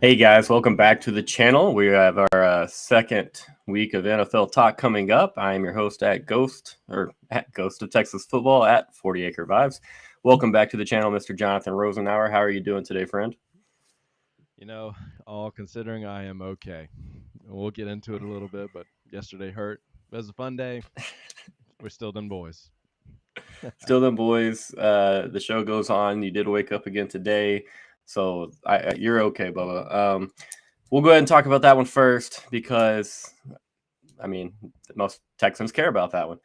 Hey guys, welcome back to the channel. We have our second week of NFL talk coming up. I am your host at Ghost of Texas Football at 40 Acre Vibes. Welcome back to the channel, Mr. Jonathan Rosenauer. How are you doing today, friend? You know, all considering I am okay. We'll get into it a little bit, but yesterday hurt. It was a fun day. We're still them boys. Still them boys. The show goes on. You did wake up again today, so you're okay, Bubba. We'll go ahead and talk about that one first because, I mean, most Texans care about that one.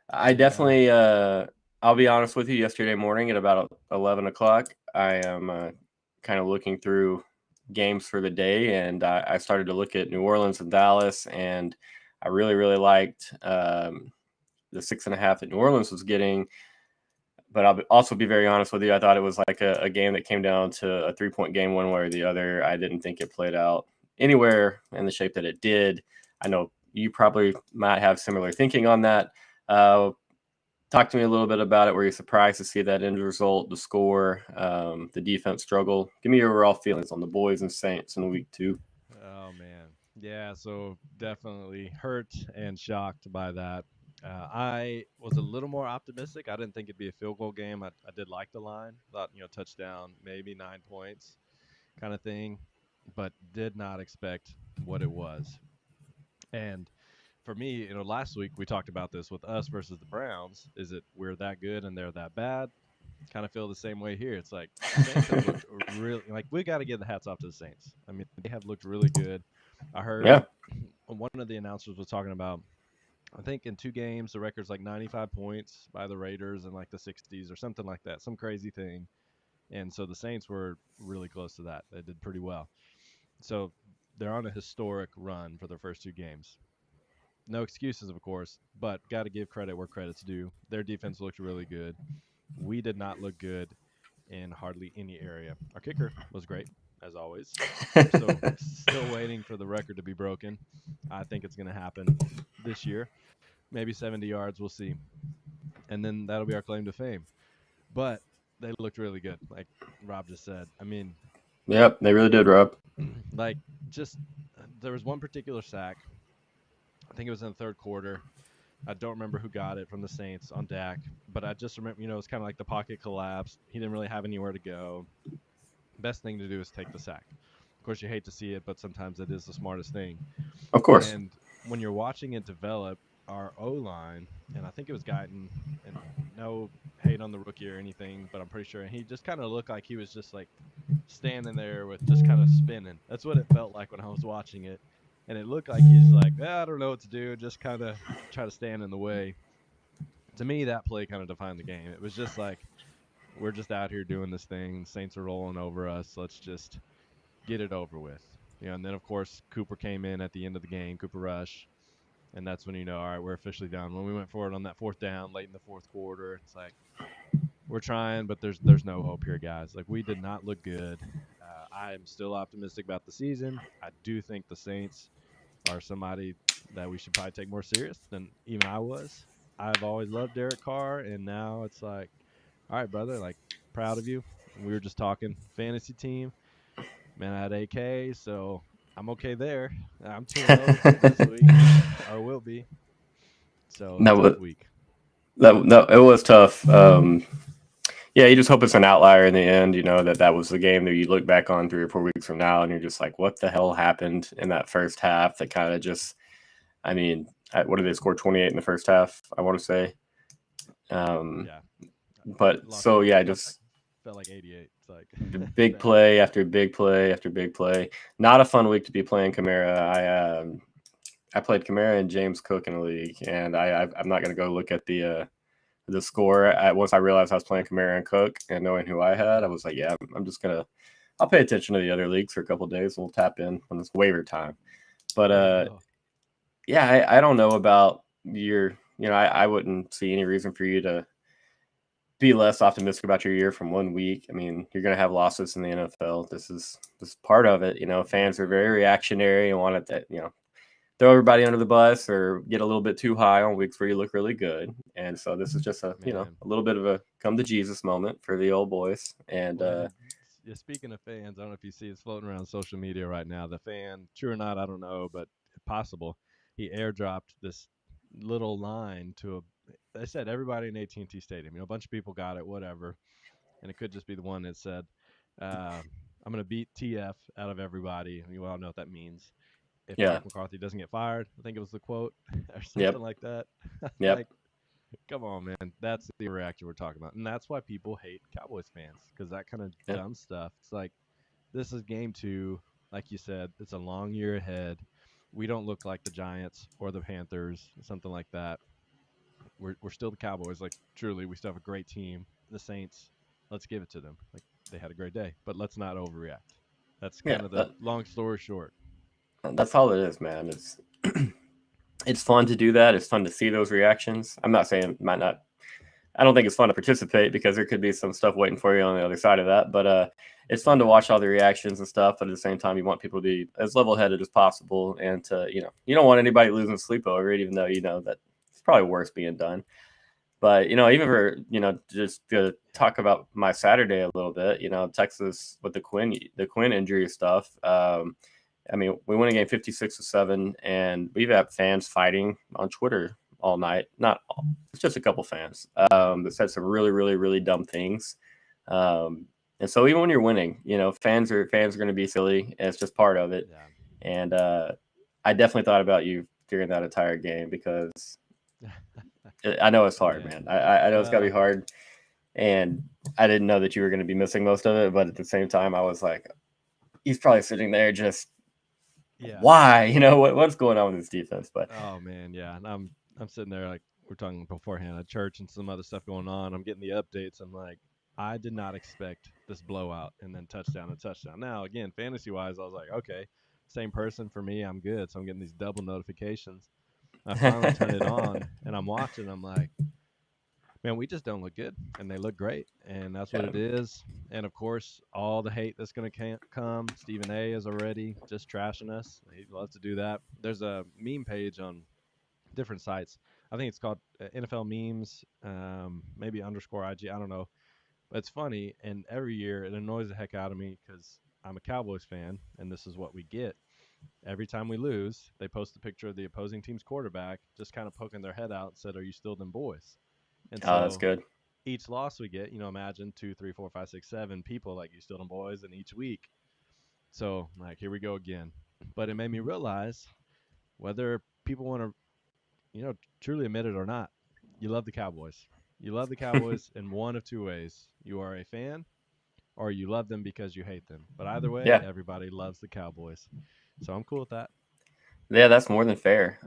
I definitely, I'll be honest with you, yesterday morning at about 11 o'clock, I am kind of looking through games for the day, and I started to look at New Orleans and Dallas, and I really, really liked the 6.5 that New Orleans was getting. But I'll also be very honest with you. I thought it was like a game that came down to a 3-point game one way or the other. I didn't think it played out anywhere in the shape that it did. I know you probably might have similar thinking on that. Talk to me a little bit about it. Were you surprised to see that end result, the score, the defense struggle? Give me your overall feelings on the boys and Saints in week 2. Oh man, yeah. So definitely hurt and shocked by that. I was a little more optimistic. I didn't think it'd be a field goal game. I did like the line. Thought touchdown, maybe 9 points, kind of thing, but did not expect what it was. And for me, last week we talked about this with us versus the Browns. Is it we're that good and they're that bad? Kind of feel the same way here. It's like the Saints have looked really like we got to give the hats off to the Saints. I mean, they have looked really good. I heard Yeah, one of the announcers was talking about I think in 2 games the record's like 95 points by the Raiders in like the 60s or something like that, some crazy thing. And so the Saints were really close to that. They did pretty well. So they're on a historic run for their first 2 games. No excuses, of course, but got to give credit where credit's due. Their defense looked really good. We did not look good in hardly any area. Our kicker was great, as always. So still waiting for the record to be broken. I think it's going to happen this year. Maybe 70 yards, we'll see. And then that'll be our claim to fame. But they looked really good, like Rob just said. I mean, yep, they really did, Rob. like just there was one particular sack. I think it was in the third quarter. I don't remember who got it from the Saints on Dak, but I just remember, it was kind of like the pocket collapsed. He didn't really have anywhere to go. Best thing to do is take the sack. Of course, you hate to see it, but sometimes it is the smartest thing. Of course. And when you're watching it develop, our O-line, and I think it was Guyton, and no hate on the rookie or anything, but I'm pretty sure he just kind of looked like he was just like standing there with just kind of spinning. That's what it felt like when I was watching it. And it looked like he's like, I don't know what to do, just kind of try to stand in the way. To me, that play kind of defined the game. It was just like, we're just out here doing this thing. Saints are rolling over us. Let's just get it over with. And then, of course, Cooper came in at the end of the game, Cooper Rush. And that's when all right, we're officially down. When we went forward on that fourth down late in the fourth quarter, it's like, we're trying, but there's no hope here, guys. Like, we did not look good. I am still optimistic about the season. I do think the Saints are somebody that we should probably take more serious than even I was. I've always loved Derek Carr, and now it's like, all right, brother, like, proud of you. We were just talking fantasy team. Man, I had AK, so I'm okay there. I'm 2-0 this week, or will be. So That was tough week. it was tough. Yeah, you just hope it's an outlier in the end. That was the game that you look back on 3 or 4 weeks from now, and you're just like, what the hell happened in that first half? That kind of just, I mean, what did they score? 28 in the first half, I want to say. Yeah. But so yeah, just felt like 88. It's like big play after big play after big play. Not a fun week to be playing Kamara. I played Kamara and James Cook in a league, and I'm not going to go look at the score. Once I realized I was playing Kamara and Cook and knowing who I had, I was like, yeah, I'm just going to – I'll pay attention to the other leagues for a couple of days. We'll tap in when it's waiver time. But There you go. yeah, I don't know about your. I wouldn't see any reason for you to be less optimistic about your year from 1 week. I mean, you're going to have losses in the NFL. This is part of it. Fans are very reactionary and want it to throw everybody under the bus or get a little bit too high on weeks where you look really good. And so this is just a Man. a little bit of a come to Jesus moment for the old boys. And Well, yeah, speaking of fans, I don't know if you see it's floating around social media right now. The fan, true or not, I don't know, but possible. He airdropped this little line to a. They said everybody in AT&T Stadium. A bunch of people got it, whatever, and it could just be the one that said, "I'm going to beat TF out of everybody." And you all know what that means. If yeah, Mike McCarthy doesn't get fired, I think it was the quote or yep, something like that. yep, Like, come on, man. That's the reaction we're talking about. And that's why people hate Cowboys fans because that kind of yep, dumb stuff. It's like, this is game two. Like you said, it's a long year ahead. We don't look like the Giants or the Panthers, something like that. We're still the Cowboys. Like, truly, we still have a great team. The Saints, let's give it to them. Like, they had a great day, but let's not overreact. That's yeah. kind of the long story short. That's all it is, man. It's fun to do that. It's fun to see those reactions. I'm not saying it might not. I don't think it's fun to participate because there could be some stuff waiting for you on the other side of that. But it's fun to Yeah. watch all the reactions and stuff. But at the same time, you want people to be as level headed as possible, and to you don't want anybody losing sleep over it, even though you know that it's probably worse being done. But even for just to talk about my Saturday a little bit, Texas with the Quinn injury stuff. I mean, we won a game 56-7, and we've had fans fighting on Twitter all night. Not all, it's just a couple fans that said some really, really, really dumb things. And so even when you're winning, fans are going to be silly. And it's just part of it. Yeah. And I definitely thought about you during that entire game because I know it's hard, Man. man. I know it's got to be Well, hard. And I didn't know that you were going to be missing most of it. But at the same time, I was like, he's probably sitting there just yeah. why what's going on with this defense. But Oh man, yeah. And I'm sitting there like we're talking beforehand at church and some other stuff going on. I'm getting the updates. I'm like, I did not expect this blowout and then touchdown and touchdown. Now again, fantasy wise, I was like, okay, same person for me. I'm good. So I'm getting these double notifications. I finally turn it on and I'm watching. I'm like, man, we just don't look good, and they look great, and that's what yeah, it is. And of course, all the hate that's going to come. Stephen A. is already just trashing us. He loves to do that. There's a meme page on different sites. I think it's called NFL memes, maybe underscore IG. I don't know, but it's funny. And every year it annoys the heck out of me because I'm a Cowboys fan, and this is what we get. Every time we lose, they post a picture of the opposing team's quarterback just kind of poking their head out and said, "Are you still them boys?" And oh, that's so good. each loss we get, imagine 2, 3, 4, 5, 6, 7 people like you still them boys in each week. So like here we go again. But it made me realize whether people want to, truly admit it or not, you love the Cowboys. You love the Cowboys in one of two ways. You are a fan or you love them because you hate them. But either way, Yeah, everybody loves the Cowboys. So I'm cool with that. yeah, that's more than fair.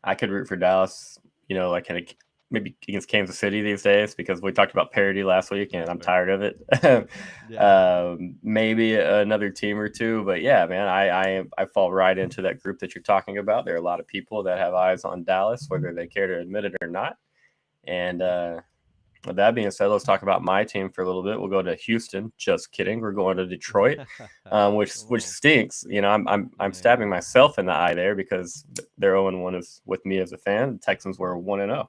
I could root for Dallas, like maybe against Kansas City these days because we talked about parity last week and That's I'm fair. tired of it. Yeah. Maybe another team or two, but yeah, man, I fall right into that group that you're talking about. There are a lot of people that have eyes on Dallas, whether they care to admit it or not. And with that being said, let's talk about my team for a little bit. We'll go to Houston. Just kidding. We're going to Detroit, which Come which on. stinks. I'm stabbing Man. myself in the eye there because they're 0-1 is with me as a fan. The Texans were 1-0.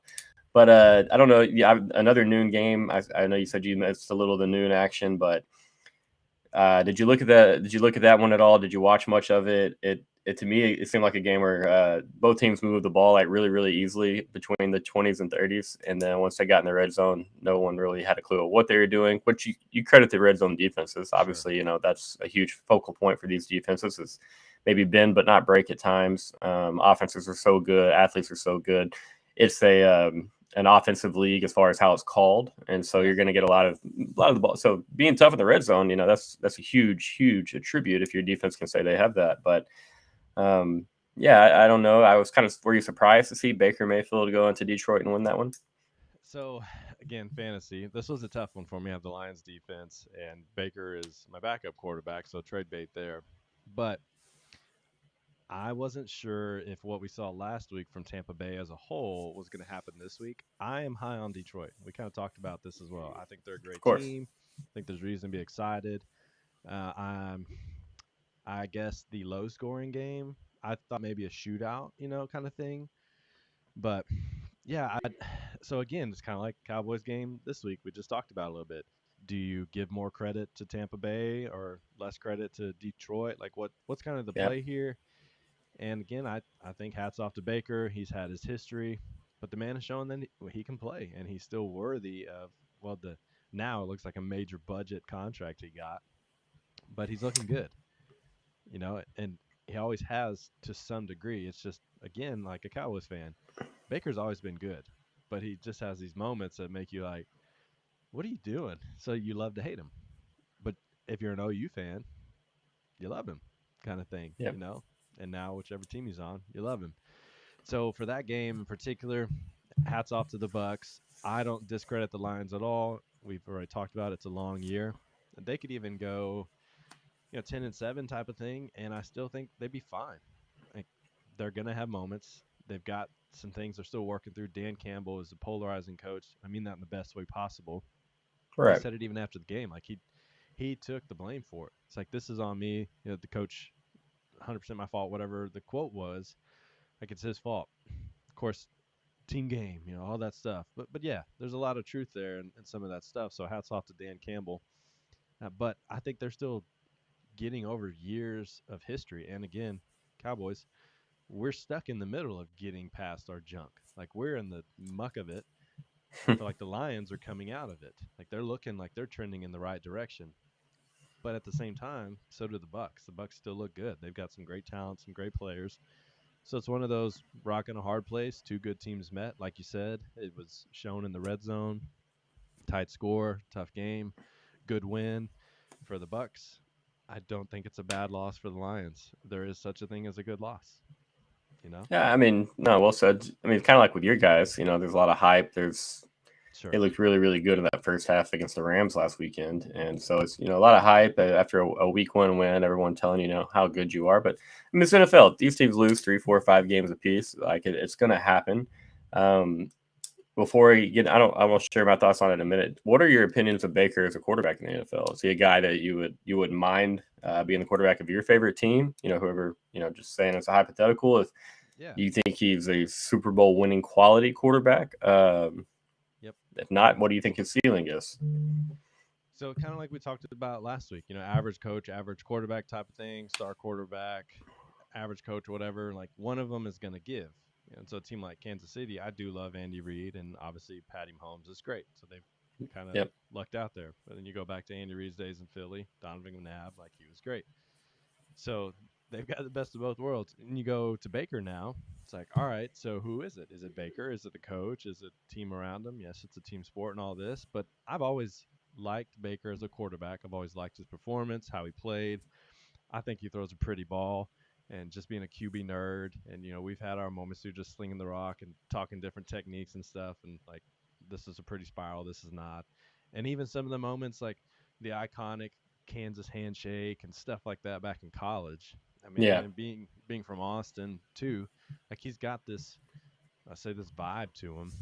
But I don't know. Yeah, another noon game. I know you said you missed a little of the noon action, but did you look at that? Did you look at that one at all? Did you watch much of it? It to me, it seemed like a game where both teams moved the ball like really, really easily between the 20s and 30s, and then once they got in the red zone, no one really had a clue of what they were doing. Which you credit the red zone defenses. Sure. Obviously, that's a huge focal point for these defenses. Is maybe bend but not break at times. Offenses are so good, athletes are so good. It's an offensive league as far as how it's called, and so Yeah. you're going to get a lot of the ball. So being tough in the red zone, that's a huge attribute if your defense can say they have that. But yeah, I don't know. I was kind of were you surprised to see Baker Mayfield go into Detroit and win that one? So again, fantasy. This was a tough one for me. I have the Lions defense, and Baker is my backup quarterback, so trade bait there. But I wasn't sure if what we saw last week from Tampa Bay as a whole was going to happen this week. I am high on Detroit. We kind of talked about this as well. I think they're a Of great course. team. I think there's reason to be excited. I'm, I guess, the low scoring game. I thought maybe a shootout, kind of thing. But yeah, so again, it's kind of like Cowboys game this week. We just talked about a little bit. Do you give more credit to Tampa Bay or less credit to Detroit? Like what's kind of the Yeah. play here? And again, I think hats off to Baker. He's had his history, but the man has shown that he can play, and he's still worthy of, well, the now it looks like a major budget contract he got, but he's looking good, and he always has to some degree. It's just, again, like a Cowboys fan, Baker's always been good, but he just has these moments that make you like, what are you doing? So you love to hate him. But if you're an OU fan, you love him, kind of thing, Yep. And now, whichever team he's on, you love him. So for that game in particular, hats off to the Bucks. I don't discredit the Lions at all. We've already talked about it. It's a long year. They could even go, 10-7 type of thing, and I still think they'd be fine. Like, they're gonna have moments. They've got some things they're still working through. Dan Campbell is a polarizing coach. I mean that in the best way possible. He Right. said it even after the game. Like he took the blame for it. It's like, this is on me. The coach, 100% my fault. Whatever the quote was, like, it's his fault. Of course, team game, all that stuff. But yeah, there's a lot of truth there in some of that stuff. So hats off to Dan Campbell. But I think they're still getting over years of history. And again, Cowboys, we're stuck in the middle of getting past our junk. Like, we're in the muck of it. I feel like the Lions are coming out of it. Like, they're looking like they're trending in the right direction. But at the same time, so do the Bucks. The Bucks still look good. They've got some great talent, some great players. So it's one of those rock in a hard place. Two good teams met, like you said. It was shown in the red zone. Tight score, tough game, good win for the Bucks. I don't think it's a bad loss for the Lions. There is such a thing as a good loss, you know? Yeah, I mean, no, well said. I mean, it's kind of like with your guys. There's a lot of hype. They Sure. looked really, really good in that first half against the Rams last weekend, and so it's a lot of hype after a week one win. Everyone telling how good you are, but I mean, it's NFL. These teams lose 3, 4, 5 games apiece. Like it's going to happen. Um, Before you get, I will share my thoughts on it in a minute. What are your opinions of Baker as a quarterback in the NFL? Is he a guy that you wouldn't mind being the quarterback of your favorite team? Whoever, just saying it's a hypothetical. If Yeah. you think he's a Super Bowl winning quality quarterback, Yep. if not, what do you think his ceiling is? So kind of like we talked about last week, average coach, average quarterback type of thing, star quarterback, average coach, whatever. Like, one of them is going to give. And so a team like Kansas City, I do love Andy Reid, and obviously Patty Mahomes is great. So they've kind of Yep. lucked out there. But then you go back to Andy Reid's days in Philly, Donovan McNabb, like, he was great. So they've got the best of both worlds. And you go to Baker now. It's like, all right, so who is it? Is it Baker? Is it the coach? Is it team around him? Yes, it's a team sport and all this. But I've always liked Baker as a quarterback. I've always liked his performance, how he played. I think he throws a pretty ball. And just being a QB nerd, and we've had our moments through just slinging the rock and talking different techniques and stuff, and like, this is a pretty spiral, this is not. And even some of the moments, like the iconic Kansas handshake and stuff like that back in college. I mean, Yeah. and being from Austin too, like, he's got this, I say, this vibe to him.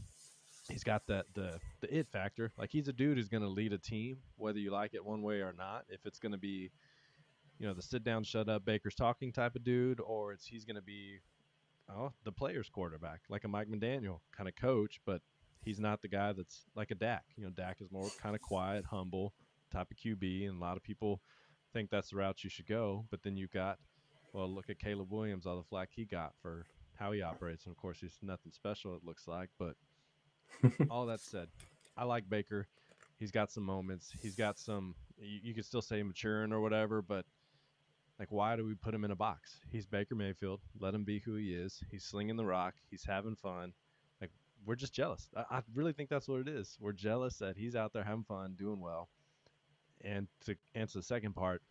He's got that the it factor. Like, he's a dude who's going to lead a team, whether you like it one way or not. If it's going to be, the sit down, shut up, Baker's talking type of dude, or he's going to be, the player's quarterback, like a Mike McDaniel kind of coach, but he's not the guy that's like a Dak. Dak is more kind of quiet, humble type of QB, and a lot of people think that's the route you should go. But then you've got, well, look at Caleb Williams, all the flack he got for how he operates, and of course he's nothing special, it looks like. But all that said, I like Baker. He's got some moments. He's got some. You could still say maturing or whatever, but like, why do we put him in a box? He's Baker Mayfield. Let him be who he is. He's slinging the rock. He's having fun. Like, we're just jealous. I really think that's what it is. We're jealous that he's out there having fun, doing well. And to answer the second part,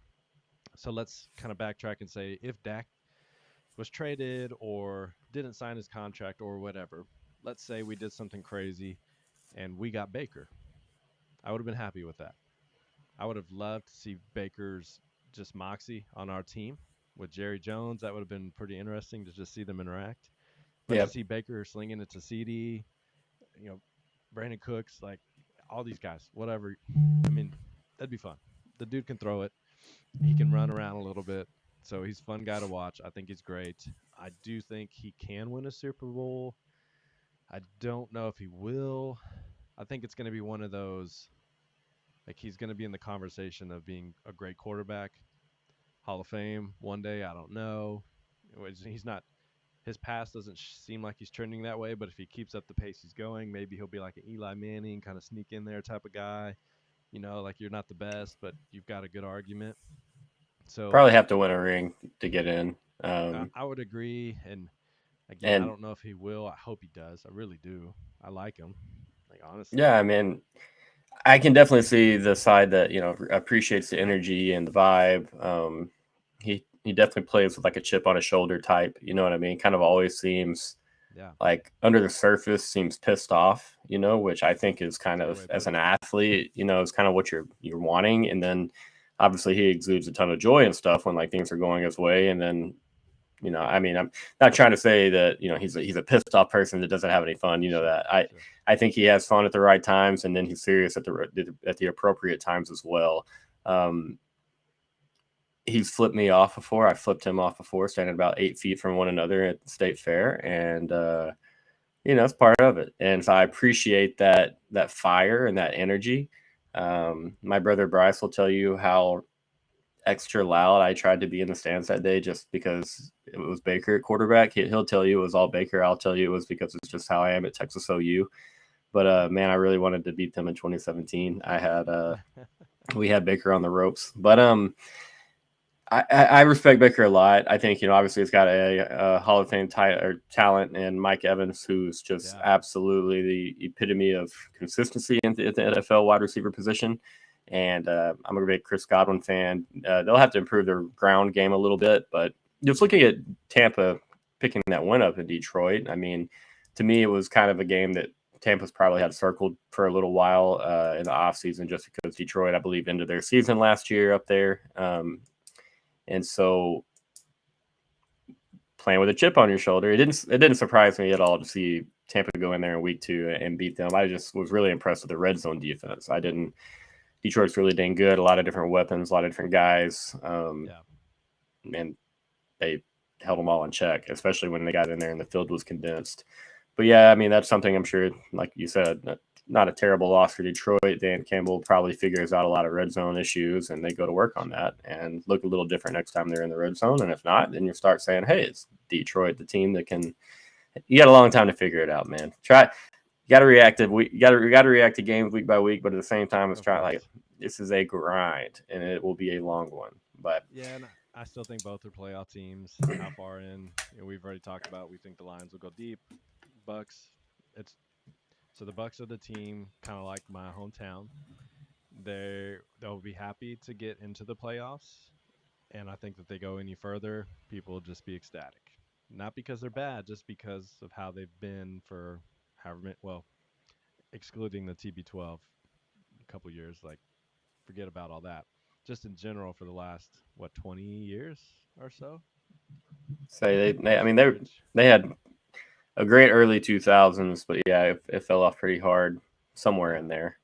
so let's kind of backtrack and say, if Dak was traded or didn't sign his contract or whatever, let's say we did something crazy and we got Baker. I would have been happy with that. I would have loved to see Baker's just moxie on our team. with Jerry Jones. That would have been pretty interesting to just see them interact. But to Yep. see Baker slinging it to CD, Brandon Cooks, like all these guys, whatever. I mean, that'd be fun. The dude can throw it. He can run around a little bit. So he's a fun guy to watch. I think he's great. I do think he can win a Super Bowl. I don't know if he will. I think it's going to be one of those, like he's going to be in the conversation of being a great quarterback, Hall of Fame one day. I don't know. He's not. His past doesn't seem like he's trending that way, but if he keeps up the pace he's going, maybe he'll be like an Eli Manning, kind of sneak in there type of guy. Like you're not the best, but you've got a good argument. So Probably have to win a ring to get in. I would agree. And again, I And don't know if he will. I hope he does. I really do. I like him. Like honestly. yeah, I mean, I can definitely see the side that appreciates the energy and the vibe. He definitely plays with like a chip on his shoulder type. You know what I mean? Kind of always seems Yeah. like under the surface seems pissed off. Which I think is kind That's a good of way to as put an it. athlete, is kind of what you're wanting. And then obviously he exudes a ton of joy and stuff when like things are going his way. And then I mean, I'm not trying to say that he's a pissed off person that doesn't have any fun. Sure. That I think he has fun at the right times, and then he's serious at the appropriate times as well. He's flipped me off before. I flipped him off before, standing about 8 feet from one another at the state fair, and it's part of it. And so I appreciate that fire and that energy. My brother Bryce will tell you how extra loud I tried to be in the stands that day just because it was Baker at quarterback. He'll tell you it was all Baker. I'll tell you it was because it's just how I am at Texas OU. But man, I really wanted to beat them in 2017. We had Baker on the ropes, but I respect Baker a lot. I think obviously he's got a Hall of Fame talent, and Mike Evans, who's just absolutely the epitome of consistency at the NFL wide receiver position. And I'm a big Chris Godwin fan. They'll have to improve their ground game a little bit, but just looking at Tampa picking that win up in Detroit, I mean, to me, it was kind of a game that Tampa's probably had circled for a little while in the offseason just because Detroit, I believe, ended their season last year up there. And so playing with a chip on your shoulder, it didn't surprise me at all to see Tampa go in there in week 2 and beat them. I just was really impressed with the red zone defense. Detroit's really dang good. A lot of different weapons, a lot of different guys. And they held them all in check, especially when they got in there and the field was condensed. But yeah, I mean, that's something I'm sure, like you said, not a terrible loss for Detroit. Dan Campbell probably figures out a lot of red zone issues, and they go to work on that and look a little different next time they're in the red zone. And if not, then you start saying, hey, it's Detroit, the team that can – you got a long time to figure it out, man. You got to react to games week by week, but at the same time, it's this is a grind, and it will be a long one. But yeah, and I still think both are playoff teams. How far in? We've already talked about. We think the Lions will go deep. Bucks, so the Bucks are the team, kind of like my hometown. They'll be happy to get into the playoffs, and I think that they go any further, people will just be ecstatic. Not because they're bad, just because of how they've been for however many, excluding the TB12 a couple years, like forget about all that. Just in general for the last 20 years or so. say they had a great early 2000s, but yeah, it fell off pretty hard somewhere in there.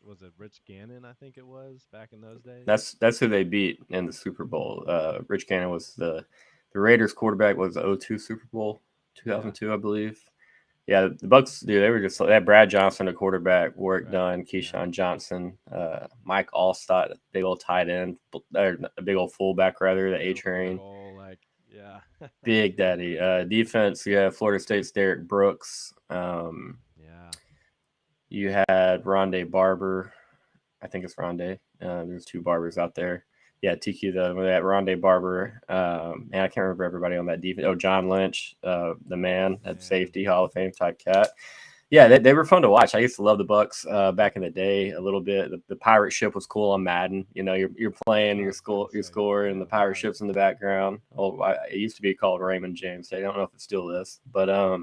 Was it Rich Gannon? I think it was back in those days. That's who they beat in the Super Bowl. Rich Gannon was the Raiders quarterback. Was the 2002 Super Bowl 2002, I believe. Yeah, the Bucks, dude, they had Brad Johnson, a quarterback, work done. Keyshawn Johnson, Mike Allstott, big old tight end, a big old fullback rather, the A train. Big Daddy. Defense, you have Florida State's Derek Brooks. You had Rondé Barber. I think it's Rondé. There's 2 Barbers out there. Yeah, TQ, that Rondé Barber. And I can't remember everybody on that defense. Oh, John Lynch, the man at safety, Hall of Fame type cat. Yeah, they were fun to watch. I used to love the Bucks back in the day a little bit. The pirate ship was cool on Madden. You're playing your score, and the pirate ship's in the background. Oh, it used to be called Raymond James. I don't know if it still is, but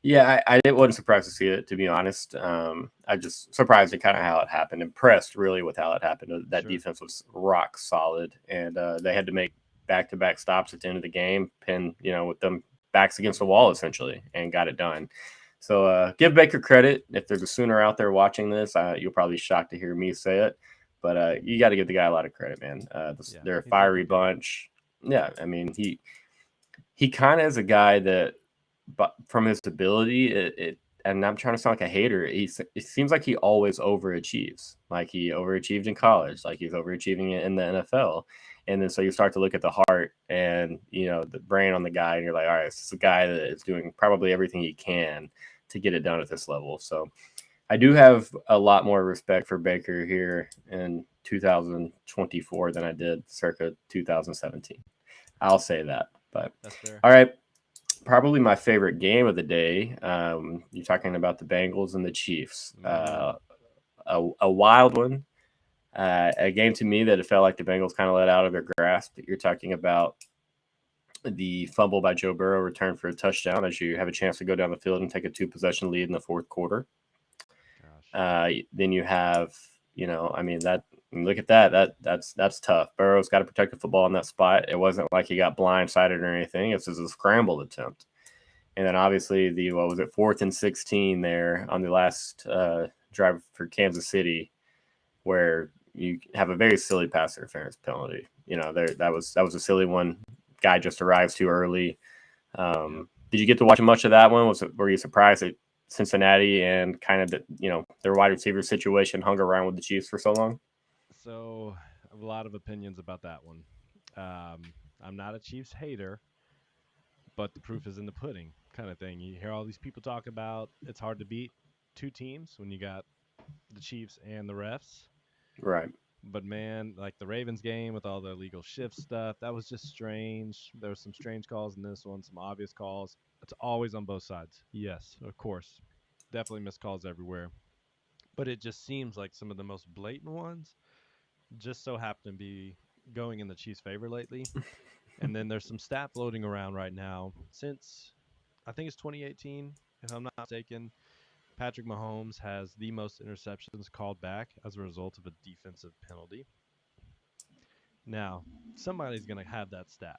yeah, I wasn't surprised to see it, to be honest. I just surprised at kind of how it happened. Impressed really with how it happened. That defense was rock solid, and they had to make back-to-back stops at the end of the game, with them backs against the wall essentially, and got it done. So give Baker credit. If there's a Sooner out there watching this, you'll probably be shocked to hear me say it, but you got to give the guy a lot of credit, man. They're a fiery bunch. Yeah, I mean he kind of is a guy that, but from his ability, and I'm trying to sound like a hater, it seems like he always overachieves. Like he overachieved in college, like he's overachieving it in the NFL. And then so you start to look at the heart and, the brain on the guy, and you're like, all right, this is a guy that is doing probably everything he can to get it done at this level. So I do have a lot more respect for Baker here in 2024 than I did circa 2017. I'll say that. But That's fair. All right. Probably my favorite game of the day. You're talking about the Bengals and the Chiefs. A wild one. A game to me that it felt like the Bengals kind of let out of their grasp. You're talking about the fumble by Joe Burrow returned for a touchdown as you have a chance to go down the field and take a 2-possession lead in the fourth quarter. Then you have, look at that. That's tough. Burrow's got to protect the football in that spot. It wasn't like he got blindsided or anything. It's just a scramble attempt. And then obviously 4th and 16 there on the last drive for Kansas City, where you have a very silly pass interference penalty. That was a silly one. Guy just arrives too early. Did you get to watch much of that one? Were you surprised that Cincinnati and kind of their wide receiver situation hung around with the Chiefs for so long? So I have a lot of opinions about that one. I'm not a Chiefs hater, but the proof is in the pudding kind of thing. You hear all these people talk about it's hard to beat two teams when you got the Chiefs and the refs. Right. But man, like the Ravens game with all the illegal shift stuff, that was just strange. There were some strange calls in this one, some obvious calls. It's always on both sides. Yes, of course. Definitely missed calls everywhere. But it just seems like some of the most blatant ones just so happen to be going in the Chiefs' favor lately. And then there's some stat floating around right now. Since, I think it's 2018, if I'm not mistaken, Patrick Mahomes has the most interceptions called back as a result of a defensive penalty. Now, somebody's going to have that stat.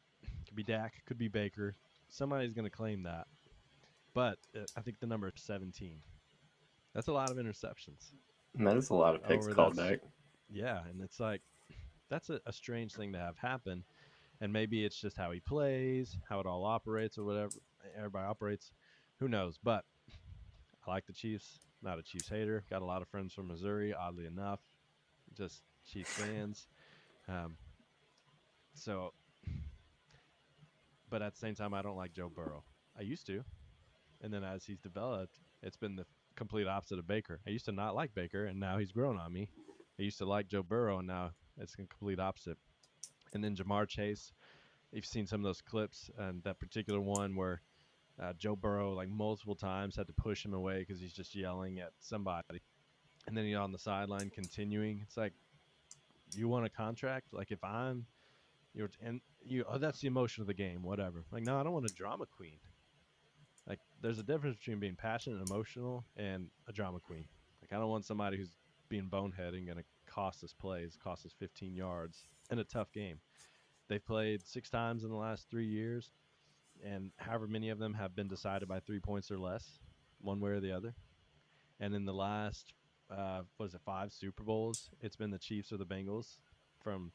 Could be Dak, could be Baker. Somebody's going to claim that. But I think the number is 17. That's a lot of interceptions. That is a lot of picks called back. Yeah, and it's like, that's a strange thing to have happen. And maybe it's just how he plays, how it all operates or whatever. Everybody operates. Who knows? But I like the Chiefs. Not a Chiefs hater. Got a lot of friends from Missouri, oddly enough. Just Chiefs fans. But at the same time, I don't like Joe Burrow. I used to. And then as he's developed, it's been the complete opposite of Baker. I used to not like Baker, and now he's grown on me. I used to like Joe Burrow, and now it's the complete opposite. And then Ja'Marr Chase, you've seen some of those clips, and that particular one where Joe Burrow, like multiple times, had to push him away because he's just yelling at somebody. And then he's on the sideline continuing. It's like, you want a contract? Like, if I'm, that's the emotion of the game, whatever. Like, no, I don't want a drama queen. Like, there's a difference between being passionate and emotional and a drama queen. Like, I don't want somebody who's being boneheading going to cost us plays, cost us 15 yards in a tough game. They've played 6 times in the last 3 years, and however many of them have been decided by 3 points or less, one way or the other. And in the last, 5 Super Bowls, it's been the Chiefs or the Bengals from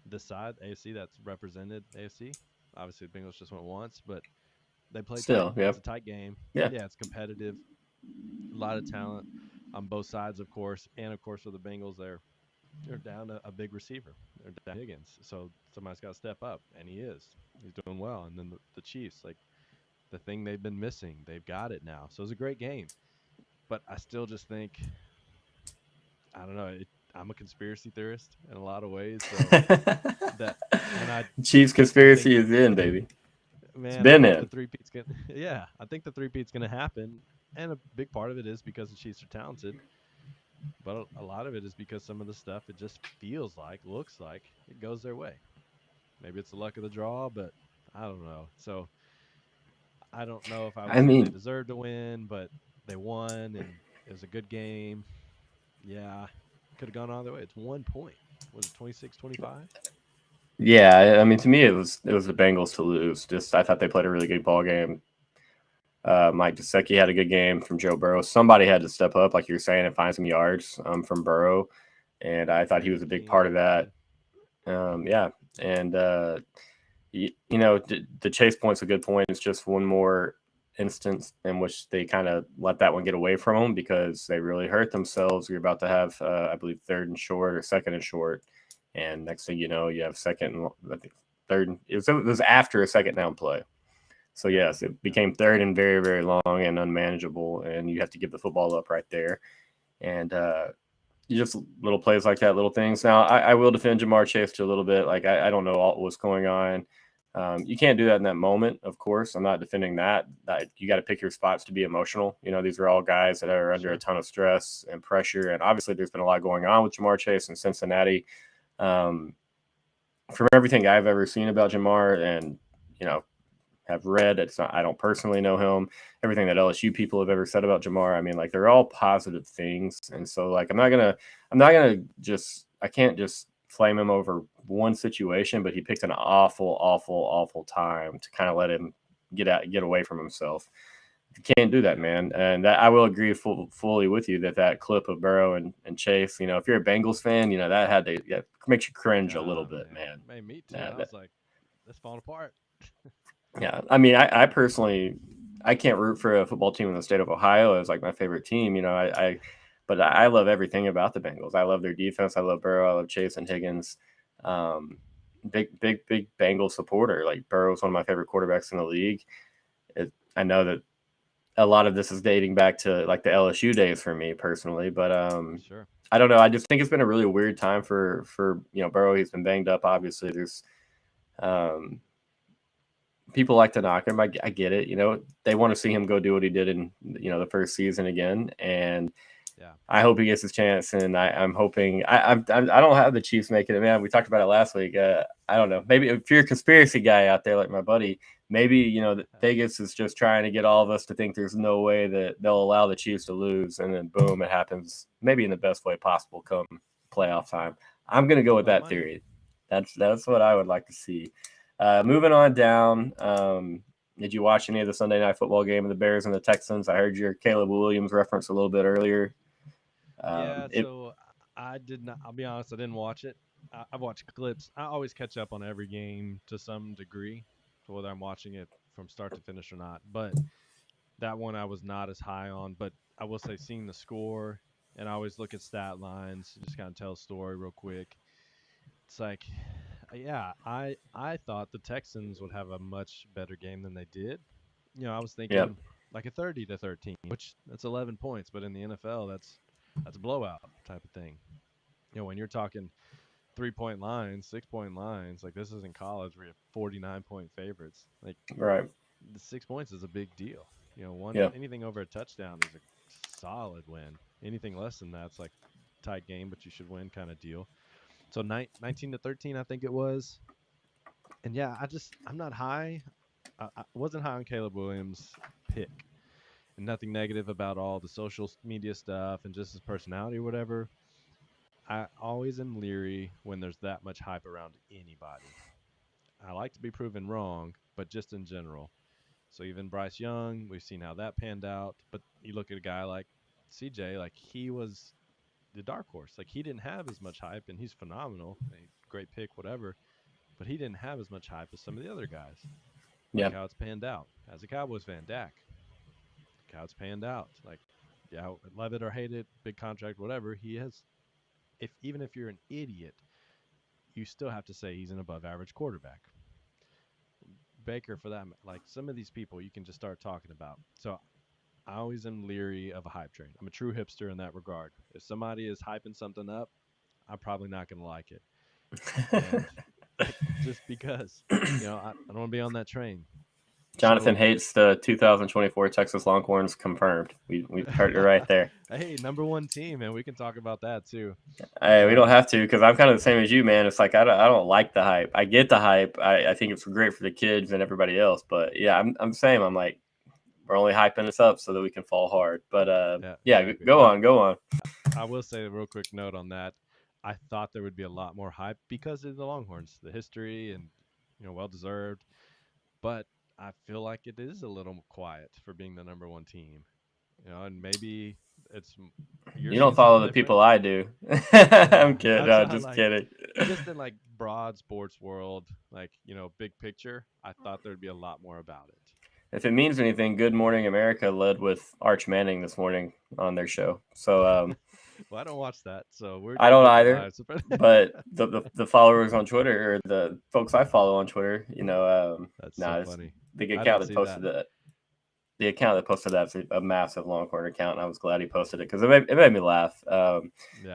this side, AFC, that's represented AFC. Obviously, the Bengals just went once, but they played tight. It's a tight game. Yeah, it's competitive. A lot of talent on both sides, of course. And, of course, for the Bengals, they're down a big receiver. They're down Higgins. So somebody's got to step up, and he is. He's doing well. And then the Chiefs, like the thing they've been missing, they've got it now. So it was a great game. But I still just think, I don't know, I'm a conspiracy theorist in a lot of ways. So Chiefs conspiracy is in, baby. Man, it's been in. I think the three-peat's going to happen. And a big part of it is because the Chiefs are talented. But a lot of it is because some of the stuff, it just feels like, looks like, it goes their way. Maybe it's the luck of the draw, but I don't know. So I don't know if they deserved to win, but they won, and it was a good game. Yeah, could have gone either way. It's 1 point. Was it 26-25? Yeah, I mean, to me, it was the Bengals to lose. Just I thought they played a really good ball game. Mike Gesicki had a good game from Joe Burrow. Somebody had to step up, like you're saying, and find some yards from Burrow, and I thought he was a big part of that. Yeah, and the chase point's a good point. It's just one more instance in which they kind of let that one get away from them because they really hurt themselves. You're about to have, I believe, third and short or second and short, and next thing you know, you have second and I think third. It was after a second down play. So yes, it became third and very, very long and unmanageable, and you have to give the football up right there. And you just little plays like that, little things. Now I will defend Jamar Chase to a little bit. Like I don't know what's going on. You can't do that in that moment, of course. I'm not defending that. You got to pick your spots to be emotional. These are all guys that are under a ton of stress and pressure, and obviously there's been a lot going on with Jamar Chase in Cincinnati. From everything I've ever seen about Jamar, and have read. I don't personally know him. Everything that LSU people have ever said about Jamar, I mean, like they're all positive things. And so like I can't just flame him over one situation, but he picked an awful, awful, awful time to kind of let him get away from himself. You can't do that, man. And I will agree fully with you that clip of Burrow and Chase, if you're a Bengals fan, that makes you cringe a little bit, man. Made me too. I was like, that's falling apart. Yeah, I mean, I personally, I can't root for a football team in the state of Ohio as like my favorite team. But I love everything about the Bengals. I love their defense. I love Burrow. I love Chase and Higgins. Big Bengals supporter. Like Burrow's one of my favorite quarterbacks in the league. I know that a lot of this is dating back to like the LSU days for me personally, but sure. I don't know. I just think it's been a really weird time for Burrow. He's been banged up. Obviously, there's people like to knock him. I get it. They want to see him go do what he did in the first season again, and yeah, I hope he gets his chance. And I'm hoping I don't have the Chiefs making it. Man, we talked about it last week. I don't know. Maybe if you're a conspiracy guy out there like my buddy, maybe Vegas is just trying to get all of us to think there's no way that they'll allow the Chiefs to lose, and then boom, it happens. Maybe in the best way possible come playoff time. I'm gonna go with that theory. That's what I would like to see. Moving on down, did you watch any of the Sunday Night Football game of the Bears and the Texans? I heard your Caleb Williams reference a little bit earlier. So I did not. I'll be honest, I didn't watch it. I've watched clips. I always catch up on every game to some degree, so whether I'm watching it from start to finish or not. But that one I was not as high on. But I will say, seeing the score, and I always look at stat lines, just kind of tell a story real quick. It's like, yeah, I thought the Texans would have a much better game than they did. I was thinking like a 30-13, which that's 11 points, but in the NFL that's a blowout type of thing. When you're talking 3-point lines, 6-point lines, like this isn't college where you have 49-point favorites. Like right, the 6 points is a big deal. Anything over a touchdown is a solid win. Anything less than that's like tight game, but you should win kind of deal. So 19-13, I think it was. And yeah, I'm not high. I wasn't high on Caleb Williams' pick. And nothing negative about all the social media stuff and just his personality or whatever. I always am leery when there's that much hype around anybody. I like to be proven wrong, but just in general. So even Bryce Young, we've seen how that panned out. But you look at a guy like CJ, like he was the dark horse. Like he didn't have as much hype, and he's phenomenal. Great pick, whatever. But he didn't have as much hype as some of the other guys. Like how it's panned out. As a Cowboys fan, Dak. How it's panned out. Like, yeah, love it or hate it, big contract, whatever. He has. Even if you're an idiot, you still have to say he's an above-average quarterback. Baker, for that, like some of these people, you can just start talking about. So I always am leery of a hype train. I'm a true hipster in that regard. If somebody is hyping something up, I'm probably not going to like it. And, just because, I don't want to be on that train. Jonathan hates the 2024 Texas Longhorns. Confirmed. We heard it right there. Hey, number one team, and we can talk about that too. Hey, we don't have to because I'm kind of the same as you, man. It's like I don't like the hype. I get the hype. I think it's great for the kids and everybody else. But yeah, I'm the same. I'm like, we're only hyping us up so that we can fall hard. But exactly. Go on. I will say a real quick note on that. I thought there would be a lot more hype because of the Longhorns, the history, and well deserved. But I feel like it is a little quiet for being the number one team. And maybe it's you're You don't seeing follow something the different. people I do. Yeah, I'm kidding. that's No, why, just like, kidding. just in like broad sports world, like big picture, I thought there'd be a lot more about it. If it means anything, Good Morning America led with Arch Manning this morning on their show. So Well, I don't watch that, so we're I don't different either, lives. but the followers on Twitter or the folks I follow on Twitter, That's so nah, it's funny. the I account didn't that see posted that. that. The account that posted that's a massive Longhorn account, and I was glad he posted it because it made me laugh. Yeah,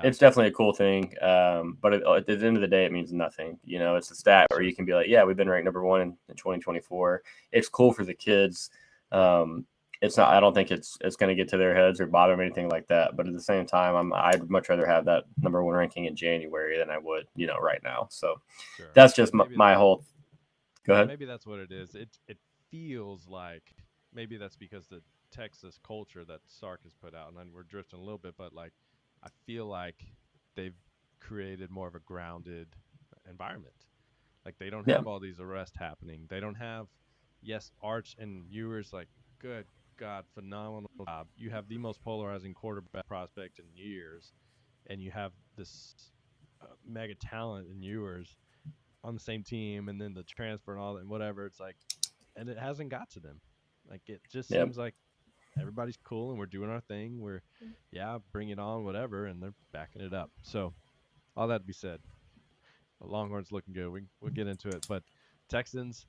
It's definitely a cool thing, but at the end of the day, it means nothing. It's a stat where sure. you can be like, yeah, we've been ranked number one in 2024. It's cool for the kids. It's not. I don't think it's going to get to their heads or bother them, anything like that. But at the same time, I'd much rather have that number one ranking in January than I would, right now. So Sure. that's just And maybe my whole. Go yeah, ahead. maybe that's what it is. It feels like maybe that's because the Texas culture that Sark has put out, and then we're drifting a little bit, but like I feel like they've created more of a grounded environment. Like they don't Yeah. have all these arrests happening. They don't have yes, Arch and Ewers like good God, phenomenal job. You have the most polarizing quarterback prospect in years, and you have this mega talent in Ewers on the same team, and then the transfer and all that and whatever. It's like, and it hasn't got to them. Like it just Yeah. seems like everybody's cool and we're doing our thing. We're yeah, bring it on, whatever, and they're backing it up. So all that to be said, the Longhorns looking good. We'll get into it, but Texans.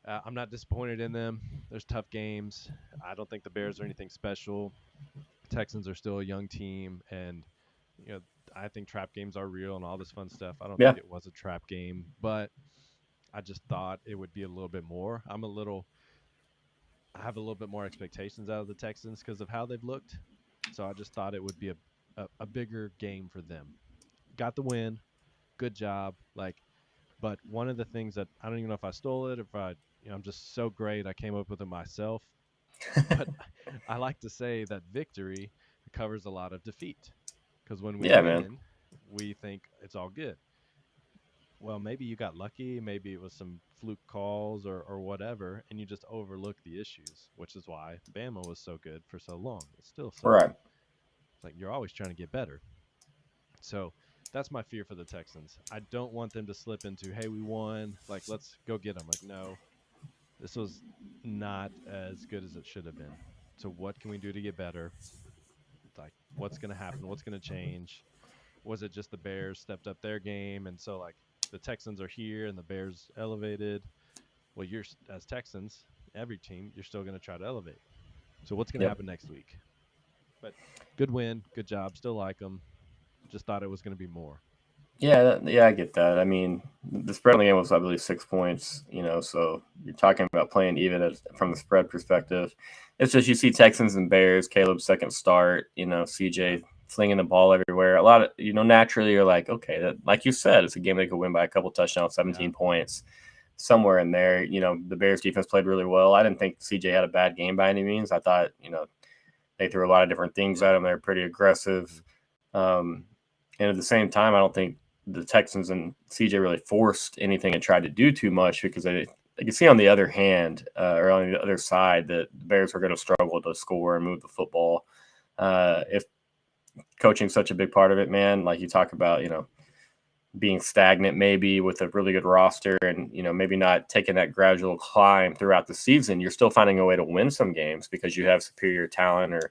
I'm not disappointed in them. There's tough games. I don't think the Bears are anything special. Texans are still a young team, and you know I think trap games are real and all this fun stuff. I don't Yeah. think it was a trap game, but I just thought it would be a little bit more. I have a little bit more expectations out of the Texans because of how they've looked. So I just thought it would be a bigger game for them. Got the win. Good job. But one of the things that I don't even know if I stole it, if I'm just so great, I came up with it myself. But I like to say that victory covers a lot of defeat because when we Yeah, man. win, we think it's all good. Well, maybe you got lucky, maybe it was some fluke calls or whatever, and you just overlook the issues, which is why Bama was so good for so long. It's still so Right. good. It's like you're always trying to get better. So that's my fear for the Texans. I don't want them to slip into, hey, we won, like let's go get them. Like, no, this was not as good as it should have been. So what can we do to get better? Like, what's going to happen? What's going to change? Was it just the Bears stepped up their game, and so like the Texans are here and the Bears elevated? Well, you're as Texans, every team, you're still going to try to elevate. So what's going to Yep. happen next week? But good win, good job. Still like them. Just thought it was going to be more. Yeah, I get that. I mean, the spread on the game was, I believe, 6 points. So you're talking about playing even from the spread perspective. It's just you see Texans and Bears, Caleb's second start. CJ flinging the ball everywhere. A lot of naturally you're like, okay, like you said, it's a game they could win by a couple touchdowns, 17 Yeah. points, somewhere in there. The Bears defense played really well. I didn't think CJ had a bad game by any means. I thought they threw a lot of different things at him. They're pretty aggressive. Um, and at the same time, I don't think the Texans and CJ really forced anything and tried to do too much because I can see on the other hand or on the other side that the Bears were going to struggle to score and move the football. If coaching's such a big part of it, man, like you talk about, being stagnant maybe with a really good roster and, maybe not taking that gradual climb throughout the season, you're still finding a way to win some games because you have superior talent or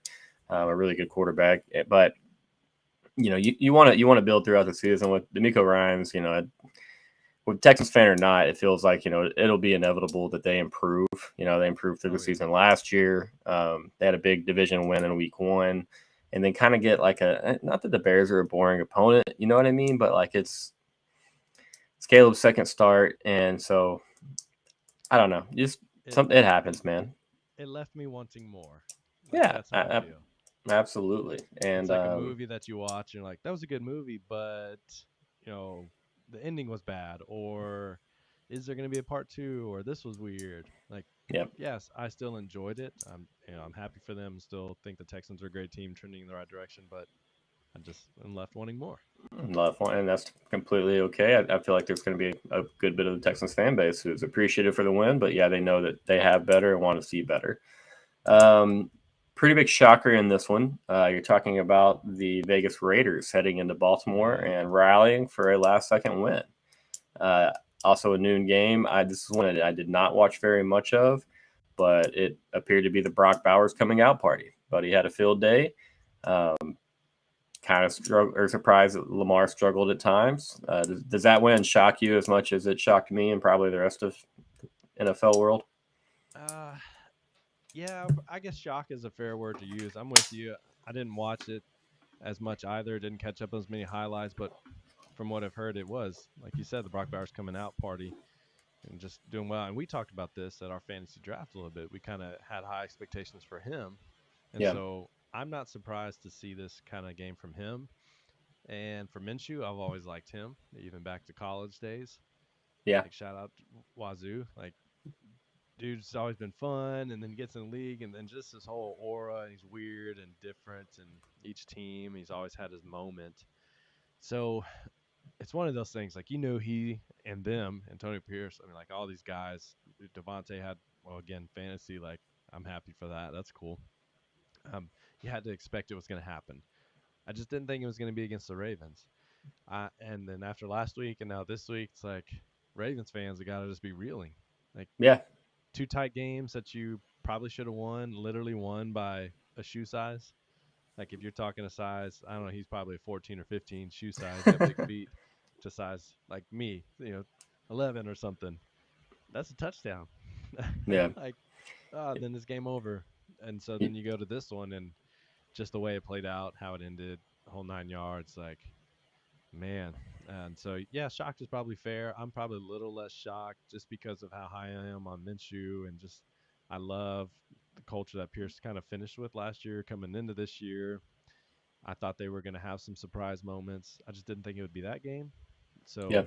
a really good quarterback. But you want to build throughout the season with DeMeco Ryans. With Texans fan or not, it feels like it'll be inevitable that they improve. They improved through the season last year. They had a big division win in week 1, and then kind of get like not that the Bears are a boring opponent, you know what I mean, but like it's Caleb's second start, and so I don't know, just something it happens, man. It left me wanting more. Like Yeah, that's how I feel. absolutely, It's and like a movie that you watch and you're like, that was a good movie, but you know, the ending was bad, or is there going to be a part 2, or this was weird. Like, yeah, yes, I still enjoyed it. I'm happy for them. Still think the Texans are a great team, trending in the right direction. But I just am left wanting more. Left one, and that's completely okay. I feel like there's going to be a good bit of the Texans fan base who's appreciative for the win, but yeah, they know that they have better and want to see better. Um, Pretty big shocker in this one. You're talking about the Vegas Raiders heading into Baltimore and rallying for a last-second win. Uh, Also, a noon game. This is one I did not watch very much of, but it appeared to be the Brock Bowers coming out party. But he had a field day. Kind of surprised that Lamar struggled at times. Does that win shock you as much as it shocked me and probably the rest of NFL world? Uh, yeah, I guess shock is a fair word to use. I'm with you. I didn't watch it as much either. Didn't catch up on as many highlights, but from what I've heard, it was like you said, the Brock Bowers coming out party and just doing well. And we talked about this at our fantasy draft a little bit. We kind of had high expectations for him, and Yeah. so I'm not surprised to see this kind of game from him. And for Minshew, I've always liked him, even back to college days. Yeah. Like shout out to Wazoo, like dude's always been fun, and then gets in the league, and then just his whole aura. He's weird and different, and each team he's always had his moment. So it's one of those things. Like he and them, Antonio Pierce. I mean, like all these guys. Devontae had again fantasy. Like I'm happy for that. That's cool. You had to expect it was going to happen. I just didn't think it was going to be against the Ravens. And then after last week and now this week, it's like Ravens fans have got to just be reeling. Like Yeah. two tight games that you probably should have won, literally won by a shoe size. Like if you're talking a size, I don't know, he's probably a 14 or 15 shoe size, got big feet to size like me, 11 or something. That's a touchdown. Yeah. Like, then this game over. And so then you go to this one and just the way it played out, how it ended, the whole 9 yards, like, man. And so, yeah, shocked is probably fair. I'm probably a little less shocked just because of how high I am on Minshew and just I love the culture that Pierce kind of finished with last year coming into this year. I thought they were going to have some surprise moments. I just didn't think it would be that game. Yeah.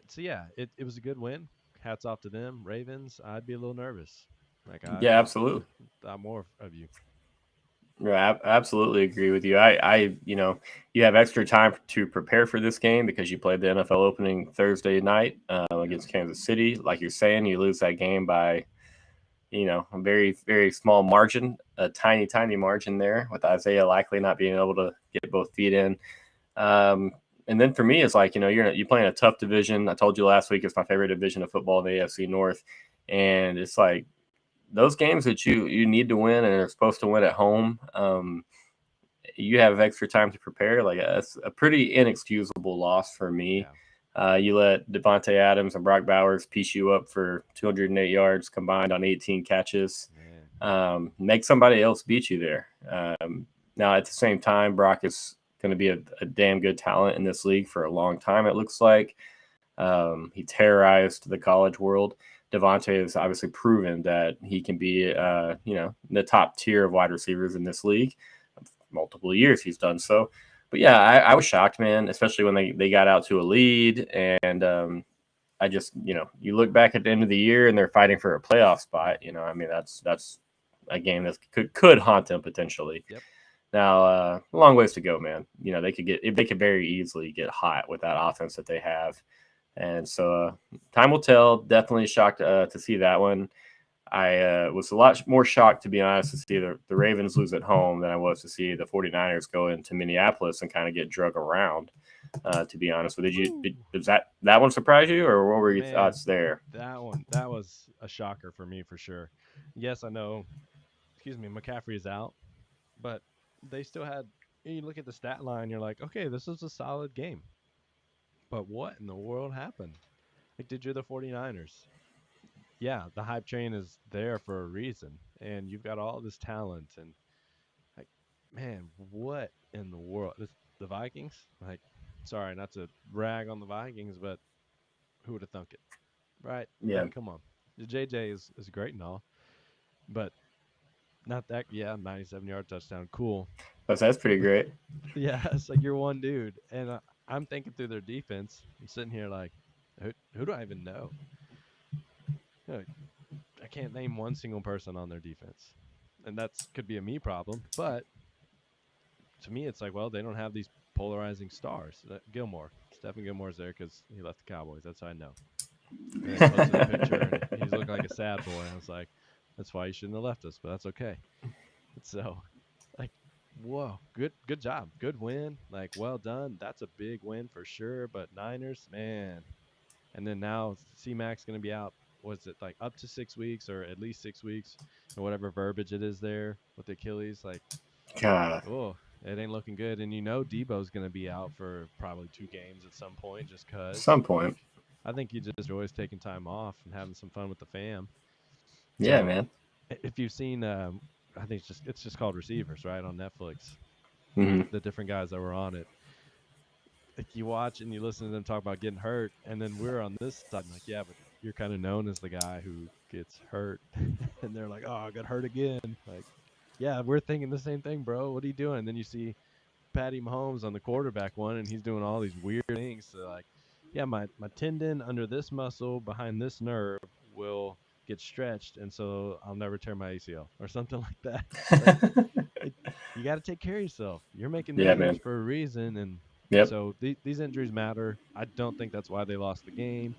So yeah, it was a good win. Hats off to them, Ravens. I'd be a little nervous. Like I'd Yeah, want absolutely. a lot more of you. Yeah, absolutely agree with you. You have extra time to prepare for this game because you played the NFL opening Thursday night against Kansas City. Like you're saying, you lose that game by, a very, very small margin, a tiny, tiny margin there with Isaiah likely not being able to get both feet in. Um, and then for me, it's like, you're playing a tough division. I told you last week it's my favorite division of football in the AFC North. And it's like, those games that you need to win and are supposed to win at home, you have extra time to prepare. Like that's a pretty inexcusable loss for me. Yeah. You let Devontae Adams and Brock Bowers piece you up for 208 yards combined on 18 catches. Man. Make somebody else beat you there. Now, at the same time, Brock is going to be a damn good talent in this league for a long time, it looks like. He terrorized the college world. Devontae has obviously proven that he can be, the top tier of wide receivers in this league. Multiple years he's done so. But yeah, I was shocked, man, especially when they got out to a lead. And I just, you look back at the end of the year and they're fighting for a playoff spot. I mean, that's a game that could haunt them potentially. Yep. Now, a long ways to go, man. They could very easily get hot with that offense that they have. And so time will tell. Definitely shocked to see that one. I was a lot more shocked, to be honest, to see the Ravens lose at home than I was to see the 49ers go into Minneapolis and kind of get drug around, to be honest. But does that one surprise you, or what were your thoughts there? That was a shocker for me for sure. Yes, I know. Excuse me, McCaffrey is out, but they still had. You look at the stat line, you're like, okay, this is a solid game. But what in the world happened? Like, did you the 49ers? Yeah, the hype train is there for a reason, and you've got all this talent, and like, man, what in the world? The Vikings? Like, sorry, not to rag on the Vikings, but who would have thunk it, right? Yeah, Like, come on, the JJ is great and all, but not that. Yeah, 97-yard touchdown, cool. that's pretty great. Yeah, it's like you're one dude, and I'm thinking through their defense. I'm sitting here like, who do I even know? I can't name one single person on their defense, and that's could be a me problem. But to me, it's like, well, they don't have these polarizing stars. Gilmore, Stephen Gilmore's there because he left the Cowboys. That's how I know. And then he posted a picture, and he's looking like a sad boy. And I was like, that's why you shouldn't have left us, but that's okay. So, like, whoa, good job, good win. Like, well done. That's a big win for sure. But Niners, man. And then now C-Mac's going to be out. Was it like up to 6 weeks or at least 6 weeks, or whatever verbiage it is there with the Achilles? Like, God, oh, it ain't looking good. And Debo's going to be out for probably 2 games at some point, just at cause. some point. I think he just enjoys taking time off and having some fun with the fam. Yeah, So, man. if you've seen, I think it's just called Receivers, right, on Netflix. Hmm. The different guys that were on it. Like, you watch and you listen to them talk about getting hurt, and then we're on this side, like, yeah, but you're kind of known as the guy who gets hurt, and they're like, oh, I got hurt again. Like, yeah, we're thinking the same thing, bro. What are you doing? And then you see Patty Mahomes on the quarterback one, and he's doing all these weird things. So, like, yeah, my tendon under this muscle behind this nerve will get stretched, and so I'll never tear my ACL or something like that. Like, you got to take care of yourself. You're making Yeah, millions man. for a reason, and Yep. so these injuries matter. I don't think that's why they lost the game.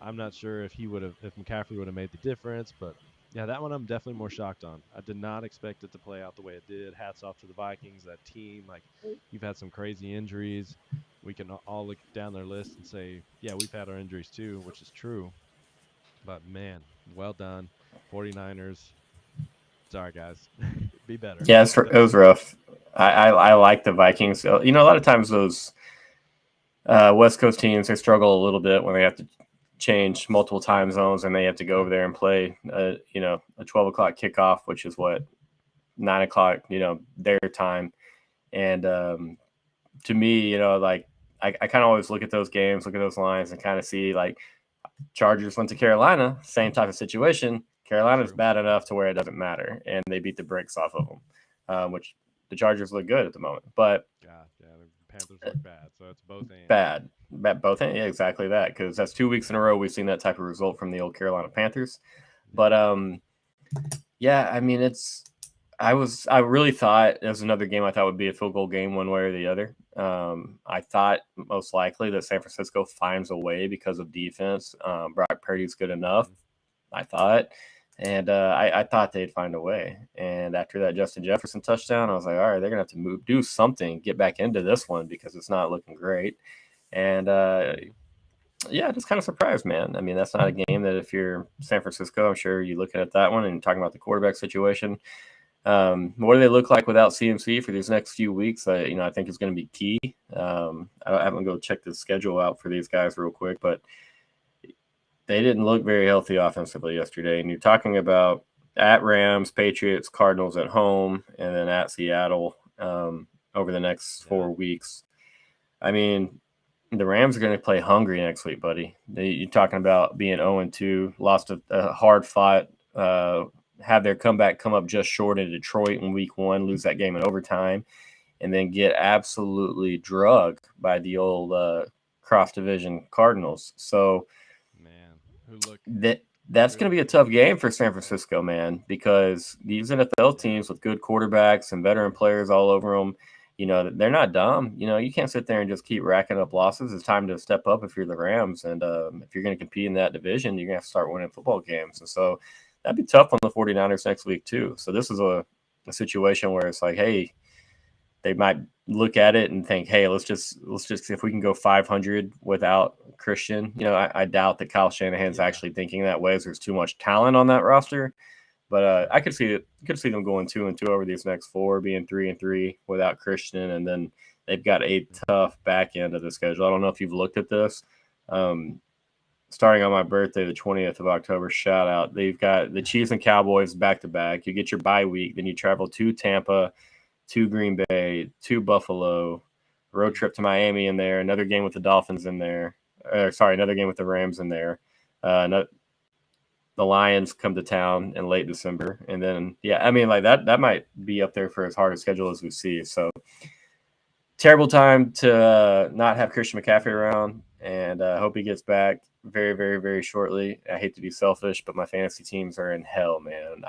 I'm not sure if McCaffrey would have made the difference, but yeah, that one I'm definitely more shocked on. I did not expect it to play out the way it did. Hats off to the Vikings, that team. Like, you've had some crazy injuries. We can all look down their list and say, yeah, we've had our injuries too, which is true. But man, well done, 49ers. Sorry, guys. Be better. Yeah, it was rough. I like the Vikings. A lot of times those West Coast teams, they struggle a little bit when they have to change multiple time zones and they have to go over there and play a 12 o'clock kickoff, which is what, 9 o'clock their time. And to me, like, I kind of always look at those games, look at those lines, and kind of see, like, Chargers went to Carolina, same type of situation. Carolina's True. bad enough to where it doesn't matter, and they beat the brakes off of them, which the Chargers look good at the moment, but God, yeah, the Panthers look bad, so it's both and. bad. Both, yeah, exactly that, because that's 2 weeks in a row we've seen that type of result from the old Carolina Panthers. But yeah, I mean, I really thought it was another game I thought would be a field goal game one way or the other. I thought most likely that San Francisco finds a way because of defense. Brock Purdy's good enough, I thought. And I thought they'd find a way. And after that Justin Jefferson touchdown, I was like, all right, they're going to have to do something, get back into this one because it's not looking great. And yeah, just kind of surprised, man. I mean, that's not a game that if you're San Francisco, I'm sure you're looking at that one and talking about the quarterback situation. What do they look like without CMC for these next few weeks? I think it's going to be key. I haven't go check the schedule out for these guys real quick, but they didn't look very healthy offensively yesterday. And you're talking about at Rams, Patriots, Cardinals at home, and then at Seattle over the next 4 weeks. I mean, the Rams are going to play hungry next week, buddy. You're talking about being 0-2, lost a hard-fought, have their comeback come up just short in Detroit in week 1, lose that game in overtime, and then get absolutely drugged by the old cross-division Cardinals. So, man, that's going to be a tough game for San Francisco, man, because these NFL teams with good quarterbacks and veteran players all over them, they're not dumb. You can't sit there and just keep racking up losses. It's time to step up if you're the Rams. And if you're going to compete in that division, you're going to have to start winning football games. And so that'd be tough on the 49ers next week too. So this is a situation where it's like, hey, they might look at it and think, hey, let's just see if we can go 500 without Christian. I doubt that Kyle Shanahan's actually thinking that way, as there's too much talent on that roster. But I could see them going 2-2 over these next 4, being 3-3 without Christian, and then they've got a tough back end of the schedule. I don't know if you've looked at this. Starting on my birthday, the 20th of October, shout out. They've got the Chiefs and Cowboys back to back. You get your bye week, then you travel to Tampa, to Green Bay, to Buffalo, road trip to Miami in there, another game with the Dolphins in there. Another game with the Rams in there. The Lions come to town in late December. And then, yeah, I mean, like that might be up there for as hard a schedule as we see. So terrible time to not have Christian McCaffrey around, and I hope he gets back very, very, very shortly. I hate to be selfish, but my fantasy teams are in hell, man.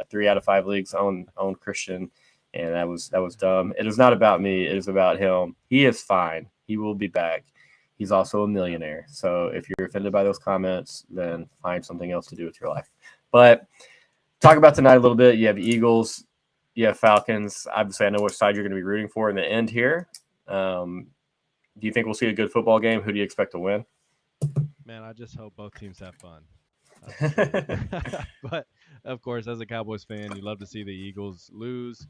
3 out of 5 leagues own Christian, and that was dumb. It is not about me. It is about him. He is fine. He will be back. He's also a millionaire. So if you're offended by those comments, then find something else to do with your life. But talk about tonight a little bit. You have Eagles, you have Falcons. Obviously, I know which side you're going to be rooting for in the end here. Do you think we'll see a good football game? Who do you expect to win? Man, I just hope both teams have fun. That's really but of course, as a Cowboys fan, you love to see the Eagles lose.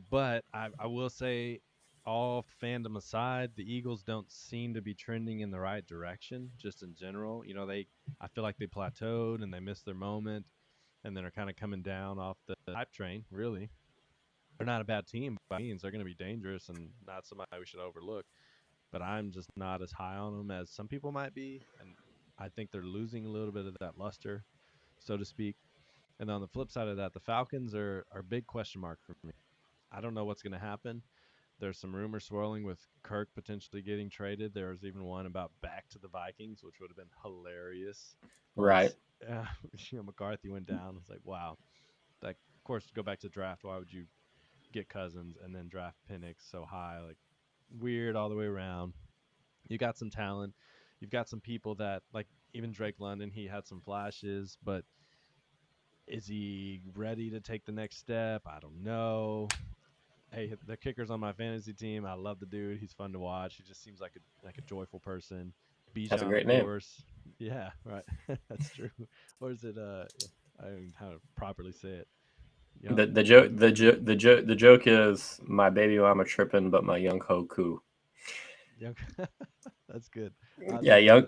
But I will say, all fandom aside, the Eagles don't seem to be trending in the right direction, just in general. I feel like they plateaued and they missed their moment, and then are kind of coming down off the hype train. Really, they're not a bad team by means. They're going to be dangerous and not somebody we should overlook. But I'm just not as high on them as some people might be, and I think they're losing a little bit of that luster, so to speak. And on the flip side of that, the Falcons are a big question mark for me. I don't know what's going to happen. There's some rumors swirling with Kirk potentially getting traded. There was even one about back to the Vikings, which would have been hilarious. Right. McCarthy went down. It's like, wow. Like, of course, to go back to draft, why would you get Cousins and then draft Penix so high? Like, weird all the way around. You got some talent. You've got some people that, like, even Drake London, he had some flashes, but is he ready to take the next step? I don't know. Hey, the kicker's on my fantasy team. I love the dude. He's fun to watch. He just seems like a joyful person. That's a Bijan, great of name. course. Yeah, right. That's true. Or is it? I don't know how to properly say it. The joke is my baby mama tripping, but my young Hoku. Young. That's good. Yeah, young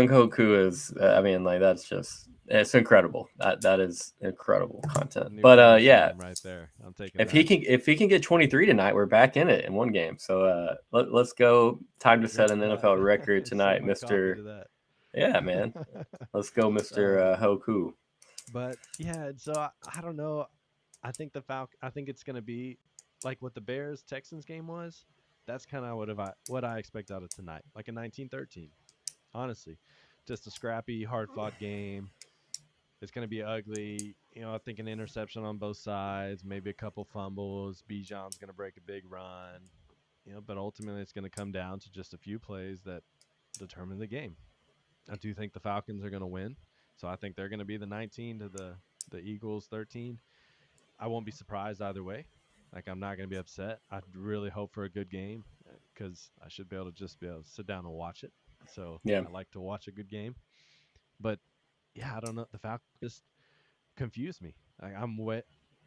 Hoku is. I mean, like that's just it's incredible. That is incredible content. But yeah, right there. I'm taking. If he can get 23 tonight, we're back in it in one game. So let's go. Time to set an NFL record tonight, Mister. Yeah, man. Let's go, Mister Hoku. But yeah, so I don't know. I think I think it's gonna be like what the Bears Texans game was. That's kind of what I expect out of tonight, like a 19-13. Honestly, just a scrappy, hard-fought game. It's going to be ugly. I think an interception on both sides, maybe a couple fumbles. Bijan's going to break a big run. But ultimately it's going to come down to just a few plays that determine the game. I do think the Falcons are going to win. So I think they're going to be the 19 to the Eagles 13. I won't be surprised either way. Like, I'm not going to be upset. I really hope for a good game because I should be able to sit down and watch it. So yeah. I like to watch a good game. But, yeah, I don't know. The Falcons just confuse me. I'm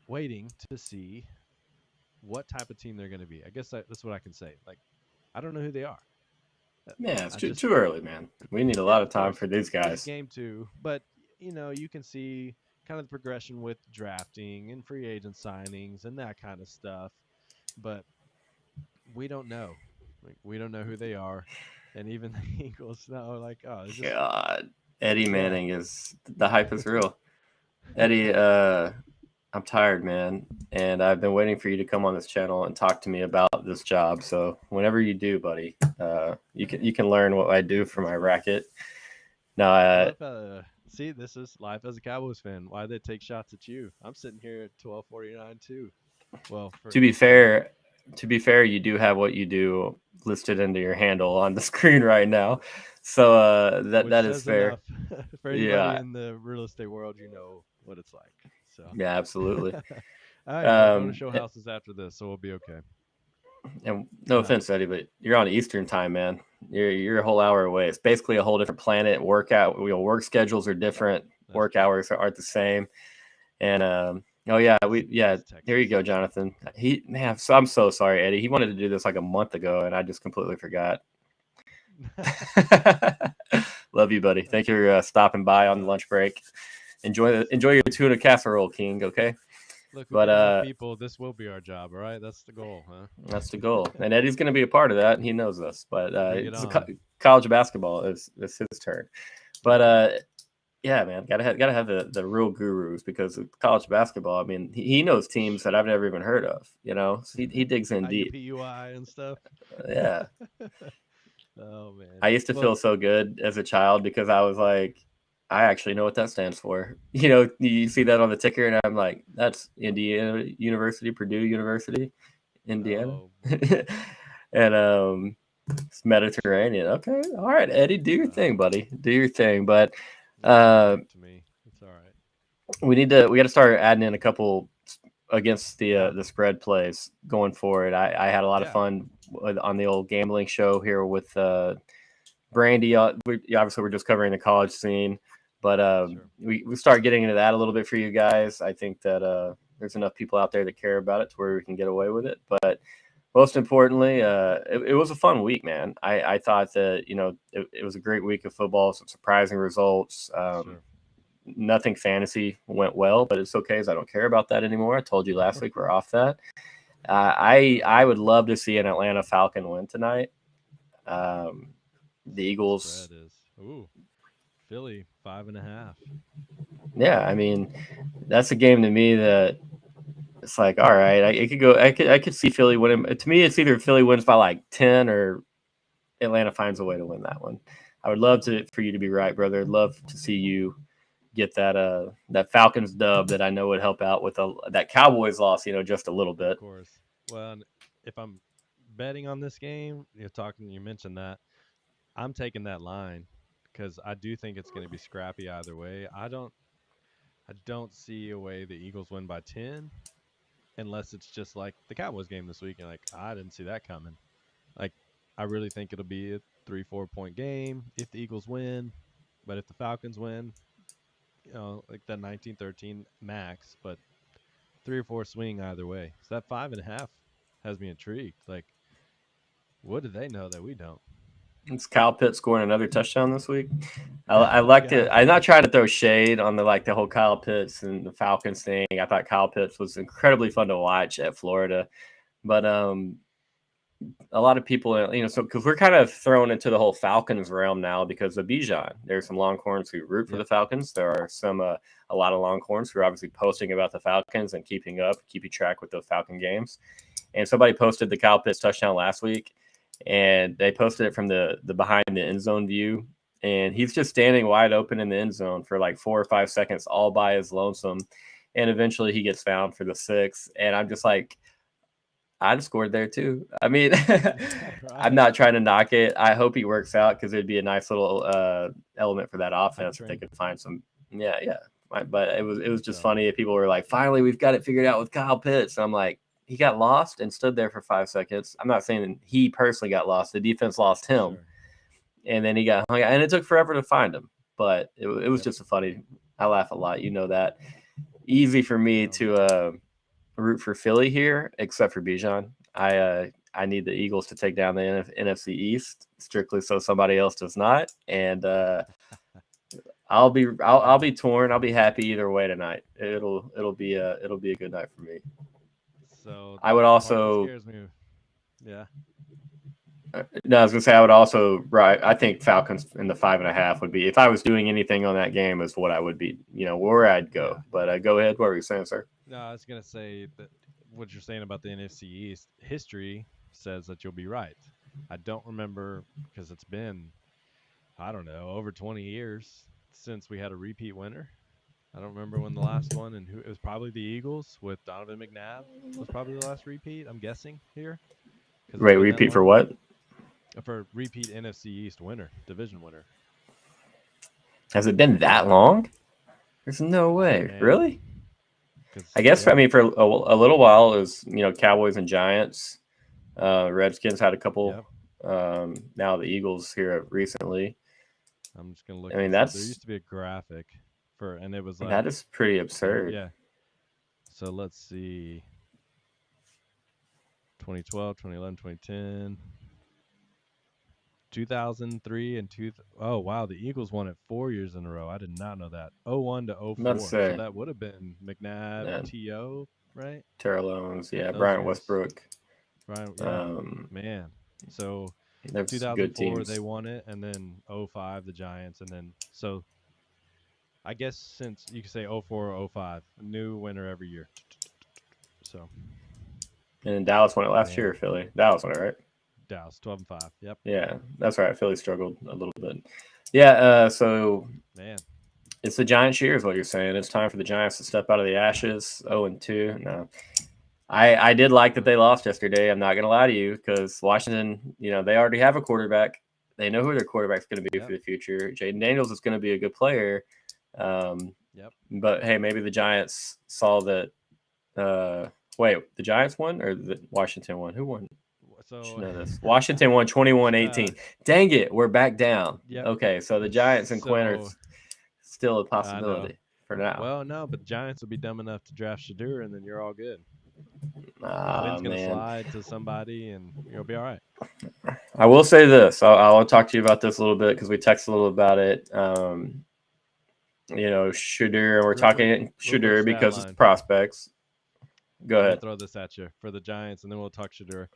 waiting to see what type of team they're going to be. I guess that's what I can say. Like, I don't know who they are. Yeah, it's too early, man. We need a lot of time for these guys. Game 2. But, you can see kind of the progression with drafting and free agent signings and that kind of stuff. But we don't know. Like, we don't know who they are. And even the Eagles know, like, oh, God. Eddie Manning is the hype is real. Eddie, I'm tired, man, and I've been waiting for you to come on this channel and talk to me about this job. So whenever you do, buddy, you can learn what I do for my racket. Now, see, this is life as a Cowboys fan. Why they take shots at you? I'm sitting here at 12:49 too. Well, to be fair, you do have what you do listed into your handle on the screen right now. So that is fair. For anybody in the real estate world, you know what it's like. So yeah, absolutely. All right, we're going to show houses after this, so we'll be okay. And no offense, Eddie, but you're on Eastern time, man. You're a whole hour away. It's basically a whole different planet. Work schedules are different. Work hours aren't the same. And here you go, Jonathan. I'm so sorry, Eddie. He wanted to do this like a month ago, and I just completely forgot. Love you, buddy. Thank you for stopping by on the lunch break. Enjoy your tuna casserole, King. Okay. Look, but people, this will be our job, all right? That's the goal, huh? That's the goal, and Eddie's going to be a part of that, and he knows this. But college basketball is his turn. But yeah, man, gotta have the real gurus because college basketball. I mean, he knows teams that I've never even heard of. So he digs in deep. IUPUI and stuff. Yeah. Oh man. I used to feel so good as a child because I was like, I actually know what that stands for. You know, you see that on the ticker, and I'm like, that's Indiana University, Purdue University, Indiana. Oh, And it's Mediterranean. Okay, all right, Eddie, do your thing, buddy. Do your thing. But looks uh, Greek to me. It's all right. we got to start adding in a couple against Yeah. the spread plays going forward. I had a lot of Yeah. fun on the old gambling show here with Brandy. Obviously, we're just covering the college scene, but Sure. we start getting into that a little bit for you guys. I think that there's enough people out there that care about it to where we can get away with it. But most importantly, it was a fun week, man. I thought that it was a great week of football, some surprising results. Sure. Nothing fantasy went well, but it's okay as I don't care about that anymore. I told you last week we're off that. I would love to see an Atlanta Falcon win tonight. The Eagles. Spread is Philly 5.5. Yeah, I mean, that's a game to me that it's like, all right, it could go. I could see Philly winning. To me, it's either Philly wins by like 10 or Atlanta finds a way to win that one. I would love for you to be right, brother. I'd love to see you get that Falcons dub that I know would help out with that Cowboys loss, just a little bit. Of course. Well, if I'm betting on this game, you mentioned that. I'm taking that line because I do think it's going to be scrappy either way. I don't see a way the Eagles win by 10 unless it's just like the Cowboys game this week and like I didn't see that coming. Like I really think it'll be a 3-4 point game if the Eagles win, but if the Falcons win, like that 19-13 max, but 3 or 4 swing either way. So that 5.5 has me intrigued. Like, what do they know that we don't? It's Kyle Pitts scoring another touchdown this week. I liked it. I'm not trying to throw shade on the whole Kyle Pitts and the Falcons thing. I thought Kyle Pitts was incredibly fun to watch at Florida, but a lot of people, so because we're kind of thrown into the whole Falcons realm now because of Bijan. There's some Longhorns who root for the Falcons. There are a lot of Longhorns who are obviously posting about the Falcons and keeping track with the Falcon games. And somebody posted the Kyle Pitts touchdown last week, and they posted it from the behind the end zone view, and he's just standing wide open in the end zone for like 4 or 5 seconds all by his lonesome, and eventually he gets found for the 6, and I'm just like, I'd scored there too. I mean, I'm not trying to knock it. I hope he works out because it'd be a nice little element for that offense if they could find some. Yeah. But it was just funny. People were like, finally, we've got it figured out with Kyle Pitts. And I'm like, he got lost and stood there for 5 seconds. I'm not saying he personally got lost. The defense lost him. Sure. And then he got hung out. And it took forever to find him. But it was just I laugh a lot. You know that. Easy for me to root for Philly here, except for Bijan. I need the Eagles to take down the NFC East strictly so somebody else does not, and I'll be torn. I'll be happy either way tonight. It'll be a good night for me. So I would also. Scares me. Yeah. No, I was gonna say I would also I think Falcons in the 5.5 would be, if I was doing anything on that game, is what I would be. Where I'd go. Yeah. But go ahead. What were you saying, sir? No, I was gonna say that what you're saying about the NFC East history says that you'll be right. I don't remember because it's been, I don't know, over 20 years since we had a repeat winner. I don't remember when the last one, and it was probably the Eagles with Donovan McNabb was probably the last repeat. I'm guessing here. Wait, repeat for what? For repeat NFC East winner, division winner. Has it been that long? There's no way. Really? I guess, I mean, for a little while, it was, Cowboys and Giants. Redskins had a couple. Yep. Now the Eagles here recently. I'm just going to look. I mean, there used to be a graphic and it was like. That is pretty absurd. Yeah. So let's see. 2012, 2011, 2010. 2003 and oh wow, the Eagles won it 4 years in a row. I did not know that. 01 to 04. So that would have been McNabb, T.O., right? Terrell Owens, Brian Westbrook. Man. So 2004 they won it, and then 05 the Giants, and then so I guess since you could say 04 or 05, a new winner every year. So. And then Dallas won it last year, Philly. Dallas won it, right? Dallas 12-5. Yep. Yeah, that's right. Philly struggled a little bit. Yeah. So man, It's the Giants' year, is what you're saying. It's time for the Giants to step out of the ashes. 0-2. No, I did like that they lost yesterday. I'm not going to lie to you because Washington, they already have a quarterback. They know who their quarterback's going to be for the future. Jaden Daniels is going to be a good player. But hey, maybe the Giants saw that. Wait, the Giants won or the Washington won? Who won? So know this. Washington won 21-18. Dang it, we're back down. Yep. Okay, so the Giants and Quinn are still a possibility for now. Well, no, but the Giants will be dumb enough to draft Shedeur, and then you're all good. Quinn's gonna slide to somebody, and you'll be all right. I will say this. I'll talk to you about this a little bit because we texted a little about it. Shedeur, we're talking Shedeur because it's prospects. Go ahead. I'll throw this at you for the Giants, and then we'll talk Shedeur.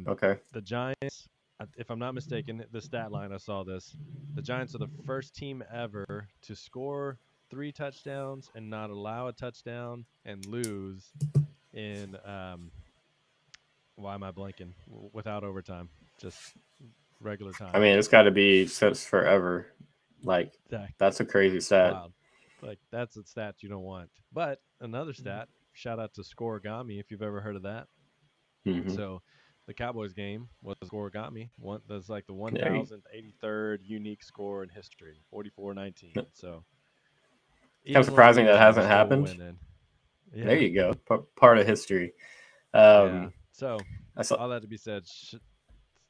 Okay. The Giants, if I'm not mistaken, the stat line I saw this. The Giants are the first team ever to score 3 touchdowns and not allow a touchdown and lose in why am I blanking? Without overtime, just regular time. I mean, it's got to be since forever. Like that's a crazy stat. Wild. Like that's a stat you don't want. But another stat. Shout out to Scoregami if you've ever heard of that. Mm-hmm. So the Cowboys game was Scoregami. That's like the 1,083rd unique score in history, 44-19. So kind of surprising that hasn't happened. Yeah. There you go, part of history. So all that to be said,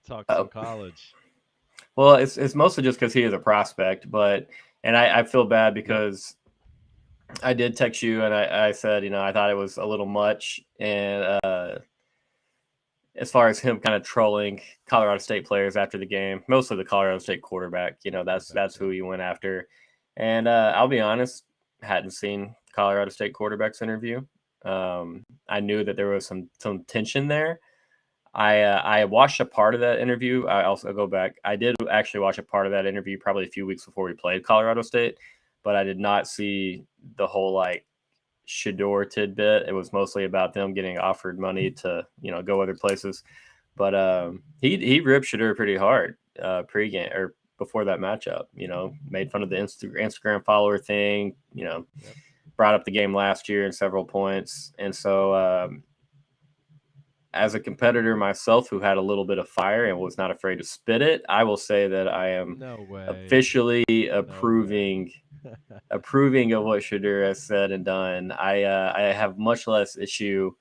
talk some college. Well, it's mostly just because he is a prospect, and I feel bad because I did text you and I said, I thought it was a little much. And as far as him kind of trolling Colorado State players after the game, mostly the Colorado State quarterback, that's who he went after. And I'll be honest, hadn't seen Colorado State quarterback's interview. I knew that there was some tension there. I watched a part of that interview. I also go back. I did actually watch a part of that interview probably a few weeks before we played Colorado State, but I did not see the whole Shedeur tidbit. It was mostly about them getting offered money to go other places. But he ripped Shedeur pretty hard pregame or before that matchup. Made fun of the Instagram follower thing. Brought up the game last year in several points, and so. As a competitor myself who had a little bit of fire and was not afraid to spit it, I will say that I am officially approving of what Shedeur has said and done. I have much less issue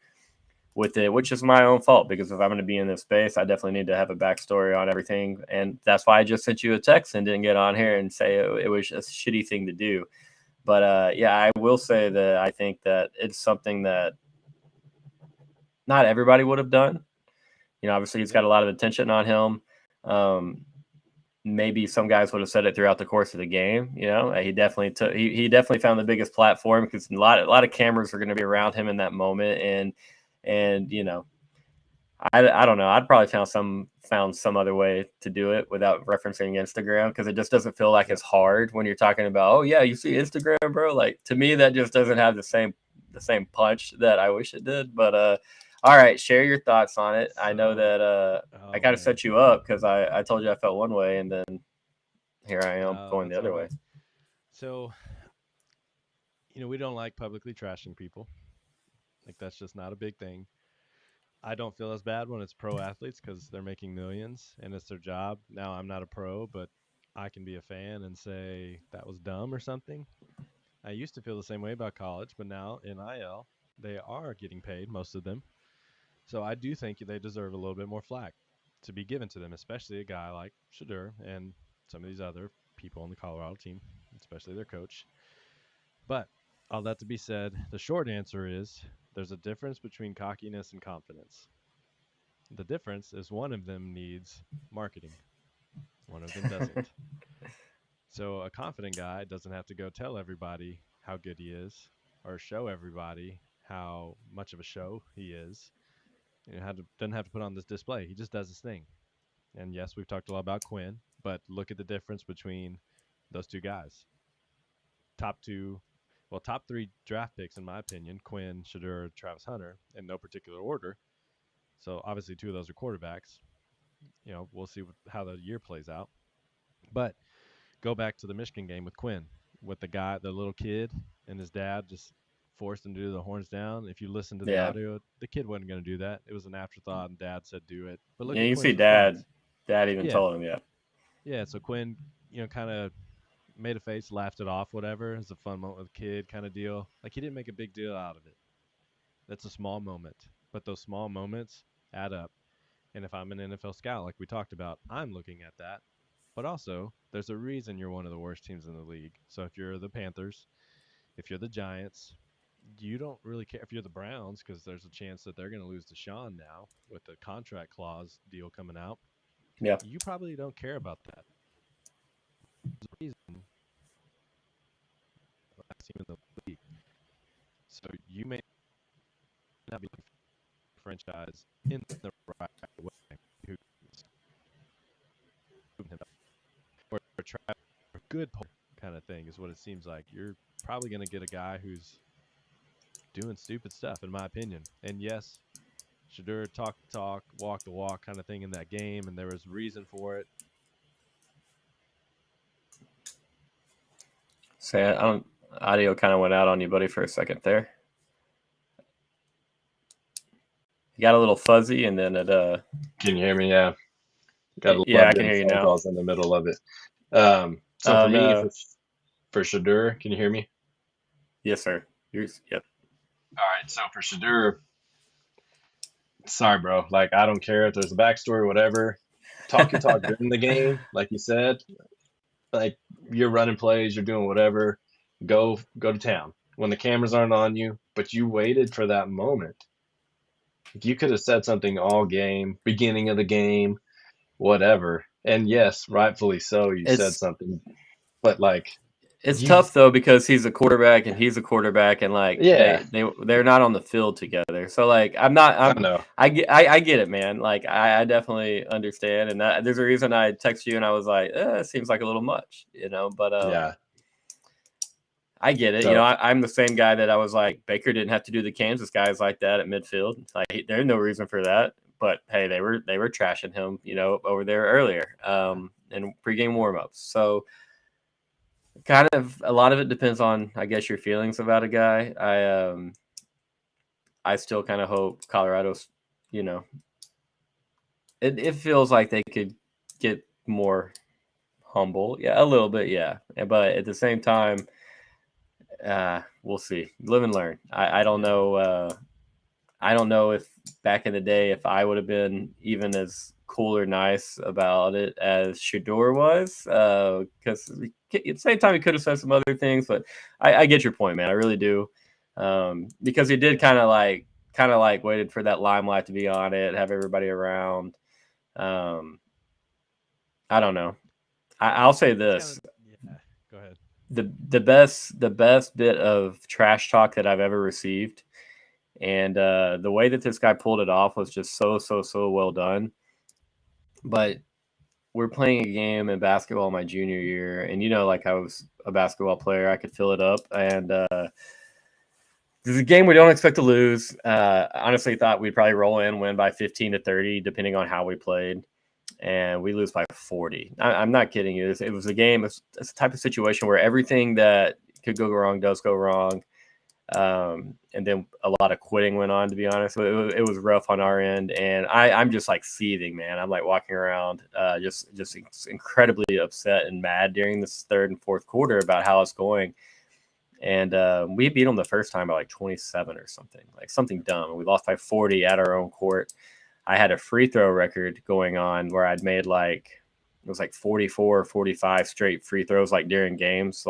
with it, which is my own fault because if I'm going to be in this space, I definitely need to have a backstory on everything. And that's why I just sent you a text and didn't get on here and say it was a shitty thing to do. But I will say that I think that it's something that not everybody would have done. Obviously he's got a lot of attention on him. Maybe some guys would have said it throughout the course of the game. He definitely took. He definitely found the biggest platform because a lot of cameras are going to be around him in that moment. And I don't know. I'd probably found some other way to do it without referencing Instagram because it just doesn't feel like it's hard when you're talking about. Oh yeah, you see Instagram, bro. Like to me, that just doesn't have the same punch that I wish it did. But all right, share your thoughts on it. I know that I kind of set you up because I told you I felt one way, and then here I am going the other way. So, we don't like publicly trashing people. Like that's just not a big thing. I don't feel as bad when it's pro athletes because they're making millions and it's their job. Now I'm not a pro, but I can be a fan and say that was dumb or something. I used to feel the same way about college, but now in NIL, they are getting paid, most of them. So I do think they deserve a little bit more flack to be given to them, especially a guy like Shedeur and some of these other people on the Colorado team, especially their coach. But all that to be said, the short answer is there's a difference between cockiness and confidence. The difference is one of them needs marketing. One of them doesn't. So a confident guy doesn't have to go tell everybody how good he is or show everybody how much of a show he is. Doesn't have to put on this display. He just does his thing. And yes, we've talked a lot about Quinn, but look at the difference between those two guys. Top 3 draft picks, in my opinion, Quinn, Shedeur, Travis Hunter, in no particular order. So obviously 2 of those are quarterbacks. We'll see how the year plays out. But go back to the Michigan game with Quinn. with the little kid, and his dad just forced him to do the horns down. If you listen to the Yeah. audio, the kid wasn't going to do that. It was an afterthought, and dad said do it. But look Yeah, at you see Quinn's response. dad even Yeah, told him, yeah. yeah. So Quinn, kind of made a face, laughed it off, whatever. It's a fun moment with the kid, kind of deal. Like he didn't make a big deal out of it. That's a small moment, but those small moments add up. And if I'm an NFL scout, like we talked about, I'm looking at that. But also, there's a reason you're one of the worst teams in the league. So if you're the Panthers, if you're the Giants, you don't really care if you're the Browns because there's a chance that they're going to lose Deshaun now with the contract clause deal coming out. Yeah. You probably don't care about that. There's a reason last team in the league. So you may not be looking for a franchise in the right way who's moving him up. Or try a good kind of thing is what it seems like. You're probably going to get a guy who's doing stupid stuff, in my opinion. And yes, Shedeur talk the talk, walk the walk kind of thing in that game, and there was reason for it. So audio kind of went out on you, buddy, for a second there. You got a little fuzzy, and then it Can you hear me? Yeah. Got yeah, I can hear you phone now. calls in the middle of it. So Oh, for me, no. for Shedeur, can you hear me? Yes, sir. Yep. All right. So for Shedeur, sorry, bro. Like, I don't care if there's a backstory, whatever. Talk your talk during the game, like you said. Like, you're running plays, you're doing whatever. Go to town when the cameras aren't on you. But you waited for that moment. You could have said something all game, beginning of the game, whatever. And yes, rightfully so, you said something. But like, it's tough though because he's a quarterback and he's a quarterback, and like yeah, they're not on the field together. So like I know. get it, man. Like I definitely understand, and there's a reason I texted you and I was like, it seems like a little much, But Yeah. I get it. So, I'm the same guy that I was like, Baker didn't have to do the Kansas guys like that at midfield. Like there's no reason for that. But hey, they were trashing him, over there earlier, in pregame warmups. So kind of a lot of it depends on, I guess, your feelings about a guy. I still kind of hope Colorado's, it feels like they could get more humble. Yeah, a little bit, yeah. But at the same time, we'll see. Live and learn. I don't know. I don't know if back in the day, if I would have been even as cool or nice about it as Shedeur was, because at the same time he could have said some other things. But I get your point, man. I really do, because he did kind of like waited for that limelight to be on it, have everybody around. I don't know. I'll say this. Yeah, go ahead. The best bit of trash talk that I've ever received, and the way that this guy pulled it off was just so well done. But we're playing a game in basketball my junior year, and like I was a basketball player, I could fill it up, and this is a game we don't expect to lose. Honestly, thought we'd probably roll in, win by 15-30, depending on how we played, and we lose by 40. I'm not kidding you. It was a game. It's a type of situation where everything that could go wrong does go wrong. And then a lot of quitting went on, to be honest. So it was rough on our end, and I'm just like seething, man. I'm like walking around just incredibly upset and mad during this third and fourth quarter about how it's going. And we beat them the first time by like 27 or something, like something dumb. We lost by 40 at our own court. I had a free throw record going on where I'd made it was like 44 or 45 straight free throws, like during games,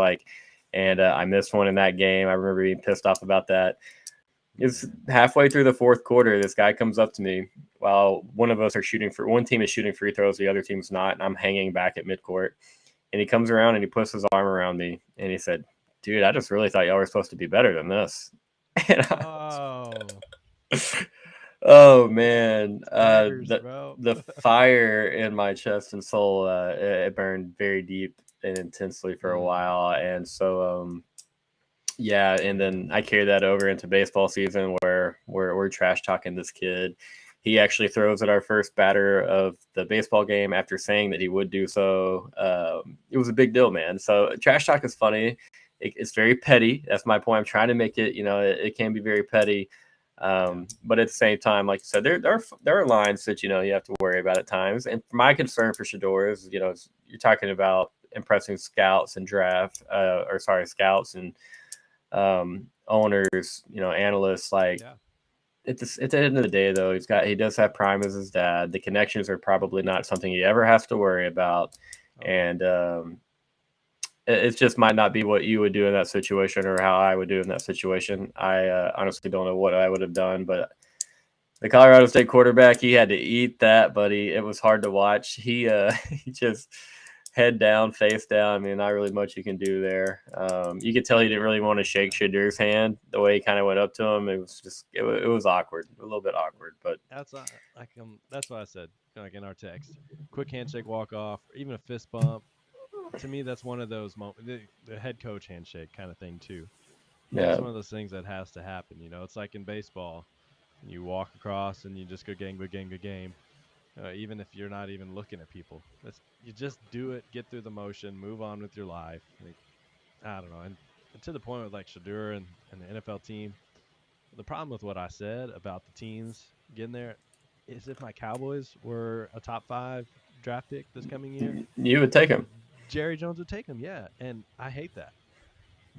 and I missed one in that game. I remember being pissed off about that. It's halfway through the fourth quarter. This guy comes up to me while one team is shooting free throws, the other team's not, and I'm hanging back at midcourt. And he comes around and he puts his arm around me and he said, "Dude, I just really thought y'all were supposed to be better than this." Oh man, the fire in my chest and soul, it burned very deep and intensely for a while, and so yeah, and then I carried that over into baseball season where we're trash talking this kid, he actually throws at our first batter of the baseball game after saying that he would do so. It was a big deal, man. So trash talk is funny. It's very petty. That's my point. I'm trying to make it, it can be very petty. But at the same time, like you said, there are lines that, you have to worry about at times. And my concern for Shedeur is, you're talking about impressing scouts and scouts and owners, analysts. Like at the end of the day, though, he does have Prime as his dad. The connections are probably not something he ever has to worry about, and it just might not be what you would do in that situation or how I would do in that situation. I honestly don't know what I would have done, but the Colorado State quarterback, he had to eat that, buddy. It was hard to watch. He he just head down, face down. I mean, not really much you can do there. You could tell he didn't really want to shake Shadeur's hand the way he kind of went up to him. It was just it was awkward, a little bit awkward. But that's what I said. Like in our text, quick handshake, walk off, or even a fist bump. To me, that's one of those moments. The head coach handshake kind of thing too. Yeah, it's one of those things that has to happen. It's like in baseball, you walk across and you just go game, good game, good game. Even if you're not even looking at people, you just do it, get through the motion, move on with your life. I don't know, and to the point with like Shedeur and the NFL team. The problem with what I said about the teams getting there is if my Cowboys were a top 5 draft pick this coming year, you would take him. Jerry Jones would take him, yeah, and I hate that.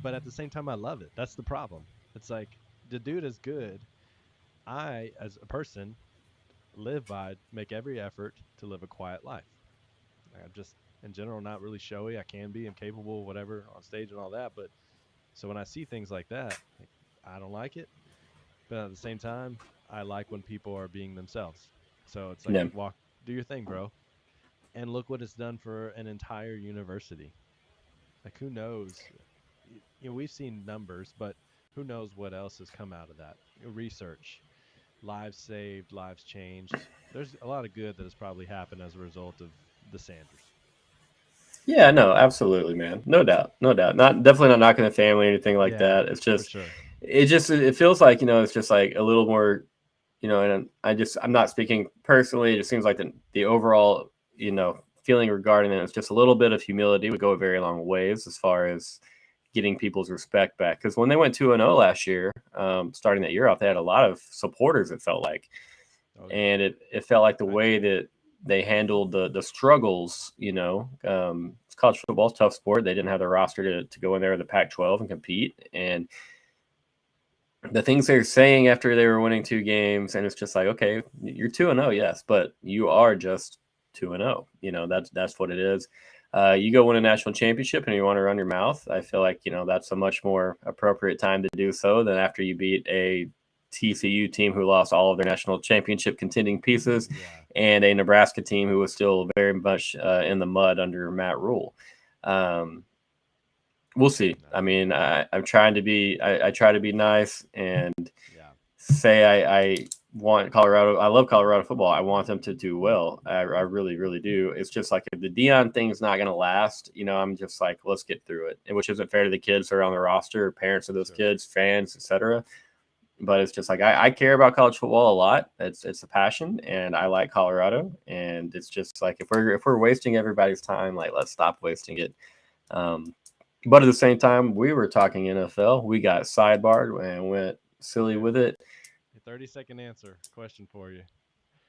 But at the same time, I love it. That's the problem. It's like the dude is good. I, as a person, make every effort to live a quiet life. I'm just, in general, not really showy. I can be. I'm capable, whatever, on stage and all that. But so when I see things like that, I don't like it. But at the same time, I like when people are being themselves. So it's like, do your thing, bro. And look what it's done for an entire university. Like, who knows? We've seen numbers, but who knows what else has come out of that? Research, lives saved, lives changed. There's a lot of good that has probably happened as a result of the Sanders. Yeah, no, absolutely, man. No doubt. Definitely not knocking the family or anything like that. It's just, it feels like, it's just like a little more, and I'm not speaking personally. It just seems like the overall, feeling regarding it is just a little bit of humility would go a very long ways as far as getting people's respect back. Because when they went 2-0 last year, starting that year off, they had a lot of supporters, it felt like. And it felt like the way that they handled the struggles, college football is a tough sport. They didn't have the roster to go in there in the Pac-12 and compete. And the things they're saying after they were winning 2 games, and it's just like, okay, you're 2-0, yes, but you are just 2-0. That's what it is. You go win a national championship and you want to run your mouth. I feel like, that's a much more appropriate time to do so than after you beat a TCU team who lost all of their national championship contending pieces and a Nebraska team who was still very much in the mud under Matt Rule. We'll see. I mean, I'm trying to be, I try to be nice and say I want Colorado. I love Colorado football. I want them to do well. I really, really do. It's just like if the Deion thing is not going to last, I'm just like, let's get through it. Which isn't fair to the kids who are on the roster, parents of those kids, fans, etc. But it's just like I care about college football a lot. It's a passion, and I like Colorado. And it's just like if we're wasting everybody's time, like let's stop wasting it. But at the same time, we were talking NFL. We got sidebarred and went silly with it. 30-second answer question for you.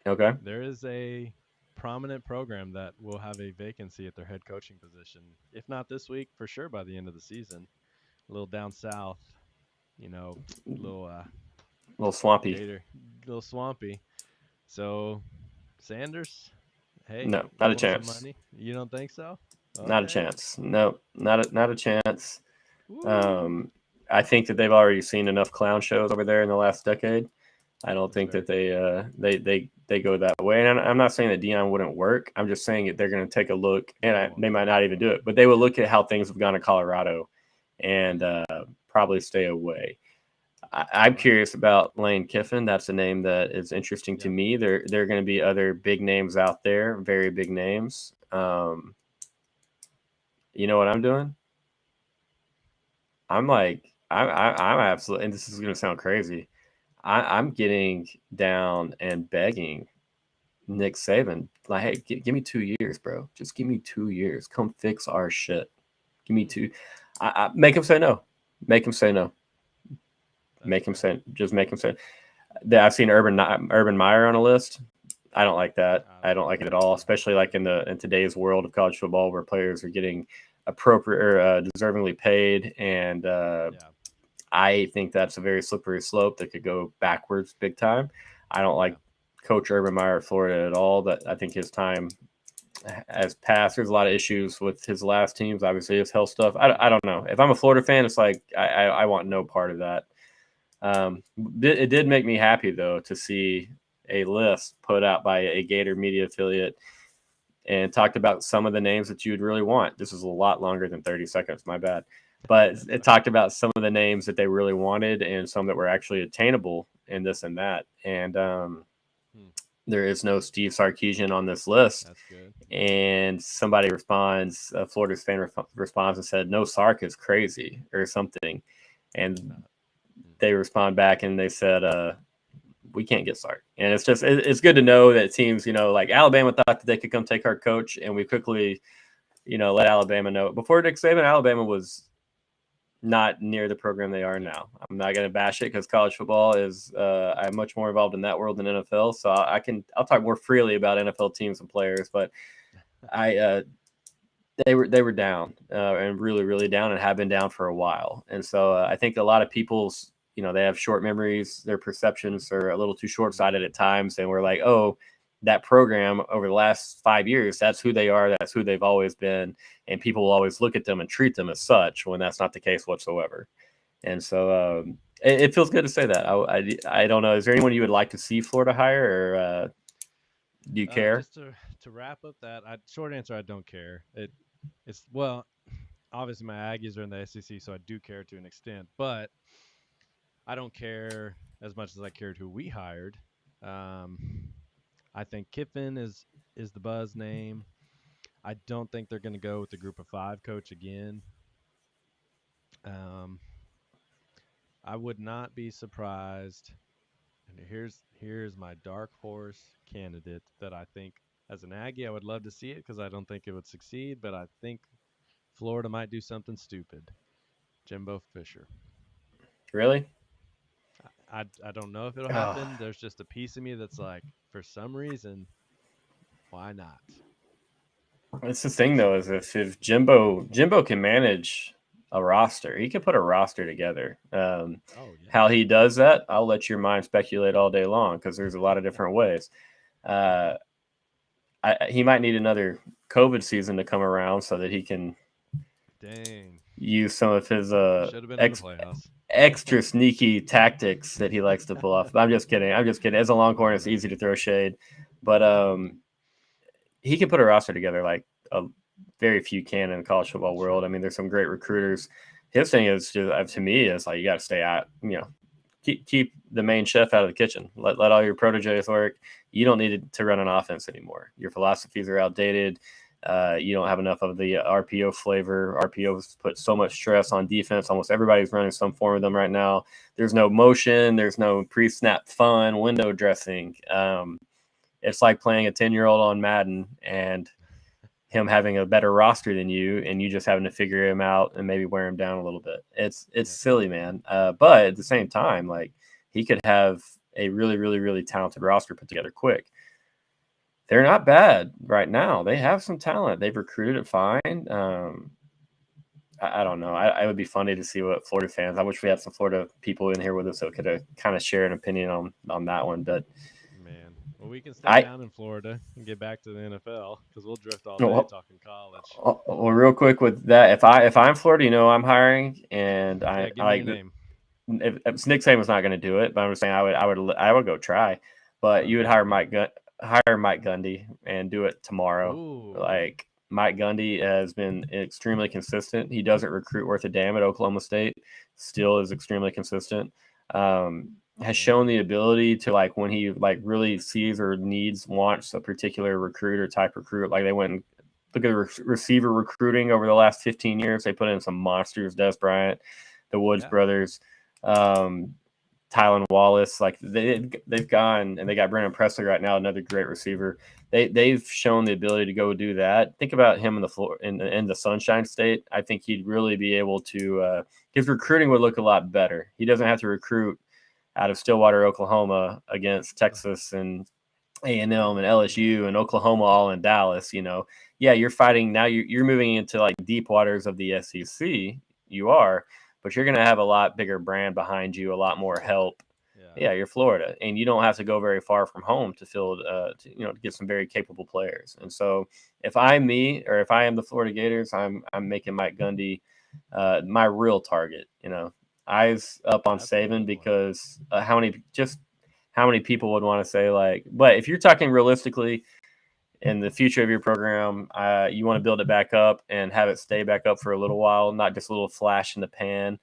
Okay. There is a prominent program that will have a vacancy at their head coaching position. If not this week, for sure by the end of the season. A little down south, little swampy. A little swampy. So, Sanders, hey, no, not a chance. Money? You don't think so? Okay. Not a chance. No, not a chance. I think that they've already seen enough clown shows over there in the last decade. I don't think that they go that way. And I'm not saying that Deion wouldn't work. I'm just saying that they're going to take a look, and they might not even do it, but they will look at how things have gone in Colorado and probably stay away. I'm curious about Lane Kiffin. That's a name that is interesting to me. There are going to be other big names out there, very big names. You know what I'm doing? I'm absolutely, and this is going to sound crazy, I'm getting down and begging Nick Saban, like, hey, give me 2 years, bro. Just give me 2 years. Come fix our shit. Give me two. I make him say no. Make him say no. Make him say. Just make him say. I've seen Urban Meyer on a list. I don't like that. I don't like it at all, especially like in today's world of college football where players are getting appropriate or deservingly paid, and I think that's a very slippery slope that could go backwards big time. I don't like Coach Urban Meyer at Florida at all. That I think his time has passed. There's a lot of issues with his last teams. Obviously, his health stuff. I don't know. If I'm a Florida fan, it's like I want no part of that. It did make me happy though to see a list put out by a Gator media affiliate and talked about some of the names that you'd really want. This is a lot longer than 30 seconds. My bad. But it talked about some of the names that they really wanted and some that were actually attainable and this and that. And there is no Steve Sarkisian on this list. That's good. And somebody responds, a Florida's fan responds and said, no, Sark is crazy or something. And they respond back and they said, we can't get Sark. And it's just, it's good to know that teams, like Alabama thought that they could come take our coach, and we quickly, let Alabama know. Before Nick Saban, Alabama was not near the program they are now. I'm not going to bash it because college football is, I'm much more involved in that world than NFL. So I'll talk more freely about NFL teams and players, but they were down and really, really down and have been down for a while. And so I think a lot of people's, they have short memories. Their perceptions are a little too short-sighted at times. And we're like, oh, that program over the last 5 years, that's who they are. That's who they've always been. And people will always look at them and treat them as such when that's not the case whatsoever. And so it feels good to say that. I don't know. Is there anyone you would like to see Florida hire, or do you care? Just to wrap up that, short answer, I don't care. It's well, obviously my Aggies are in the SEC, so I do care to an extent, but I don't care as much as I cared who we hired. I think Kiffin is the buzz name. I don't think they're going to go with the Group of Five coach again. I would not be surprised. And here's my dark horse candidate that I think, as an Aggie, I would love to see it because I don't think it would succeed, but I think Florida might do something stupid. Jimbo Fisher. Really? I don't know if it'll happen. There's just a piece of me that's like, for some reason, why not? It's the thing though, is if Jimbo can manage a roster, he can put a roster together. How he does that, I'll let your mind speculate all day long because there's a lot of different ways. He might need another COVID season to come around so that he can use some of his extra sneaky tactics that he likes to pull off. I'm just kidding. As a Longhorn, it's easy to throw shade, but he can put a roster together like a very few can in the college football world. I mean, there's some great recruiters. His thing is just, to me, is like you got to stay out. Keep the main chef out of the kitchen. Let all your proteges work. You don't need to run an offense anymore. Your philosophies are outdated. You don't have enough of the RPO flavor. RPOs put so much stress on defense. Almost everybody's running some form of them right now. There's no motion. There's no pre-snap fun, window dressing. It's like playing a 10-year-old on Madden and him having a better roster than you, and you just having to figure him out and maybe wear him down a little bit. It's silly, man. But at the same time, like, he could have a really, really, really talented roster put together quick. They're not bad right now. They have some talent. They've recruited it fine. I don't know. It would be funny to see what Florida fans. I wish we had some Florida people in here with us that could kind of share an opinion on that one. But man, well, we can stay down in Florida and get back to the NFL because we'll drift all day talking college. Well, real quick with that, if I'm Florida, I'm hiring, and I like. If Nick Saban's not going to do it, but I'm just saying I would go try. But you would hire Mike Gundy and do it tomorrow. Ooh. Like, Mike Gundy has been extremely consistent. He doesn't recruit worth a damn at Oklahoma State. Still is extremely consistent. Has shown the ability to, like, when he really sees or wants a particular recruit or type recruit. Like, they went and look at the receiver recruiting over the last 15 years. They put in some monsters: Des Bryant, the Woods brothers. Tylan Wallace. Like they've gone and they got Brennan Presley right now, another great receiver. They've shown the ability to go do that. Think about him in the floor in the Sunshine State. I think he'd really be able to. His recruiting would look a lot better. He doesn't have to recruit out of Stillwater, Oklahoma, against Texas and A&M and LSU and Oklahoma, all in Dallas. Yeah, you're fighting now. You're moving into like deep waters of the SEC. You are, but you're going to have a lot bigger brand behind you, a lot more help. Yeah, you're Florida, and you don't have to go very far from home to field, to get some very capable players. And so, if I am the Florida Gators, I'm making Mike Gundy my real target. Eyes up on Saban because how many people would want to say like, but if you're talking realistically in the future of your program, you want to build it back up and have it stay back up for a little while, not just a little flash in the pan,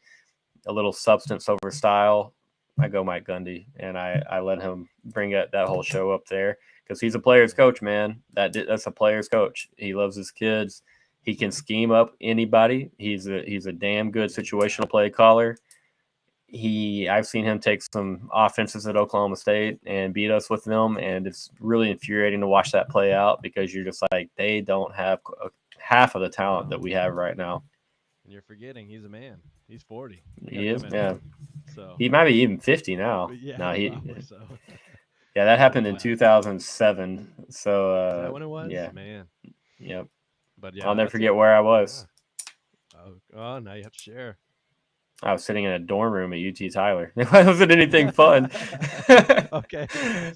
a little substance over style. I go Mike Gundy, and I let him bring that whole show up there because he's a player's coach, man. That's a player's coach. He loves his kids. He can scheme up anybody. He's a damn good situational play caller. I've seen him take some offenses at Oklahoma State and beat us with them, and it's really infuriating to watch that play out because you're just like, they don't have half of the talent that we have right now. And you're forgetting he's a man. He's 40. He is, yeah. So he might be even 50 now. Yeah, no, so. Yeah, that happened in 2007. So Is that when it was? Yeah, man. Yep. But yeah, I'll never forget where I was. Yeah. Oh, now you have to share. I was sitting in a dorm room at UT Tyler. It wasn't anything fun. Okay.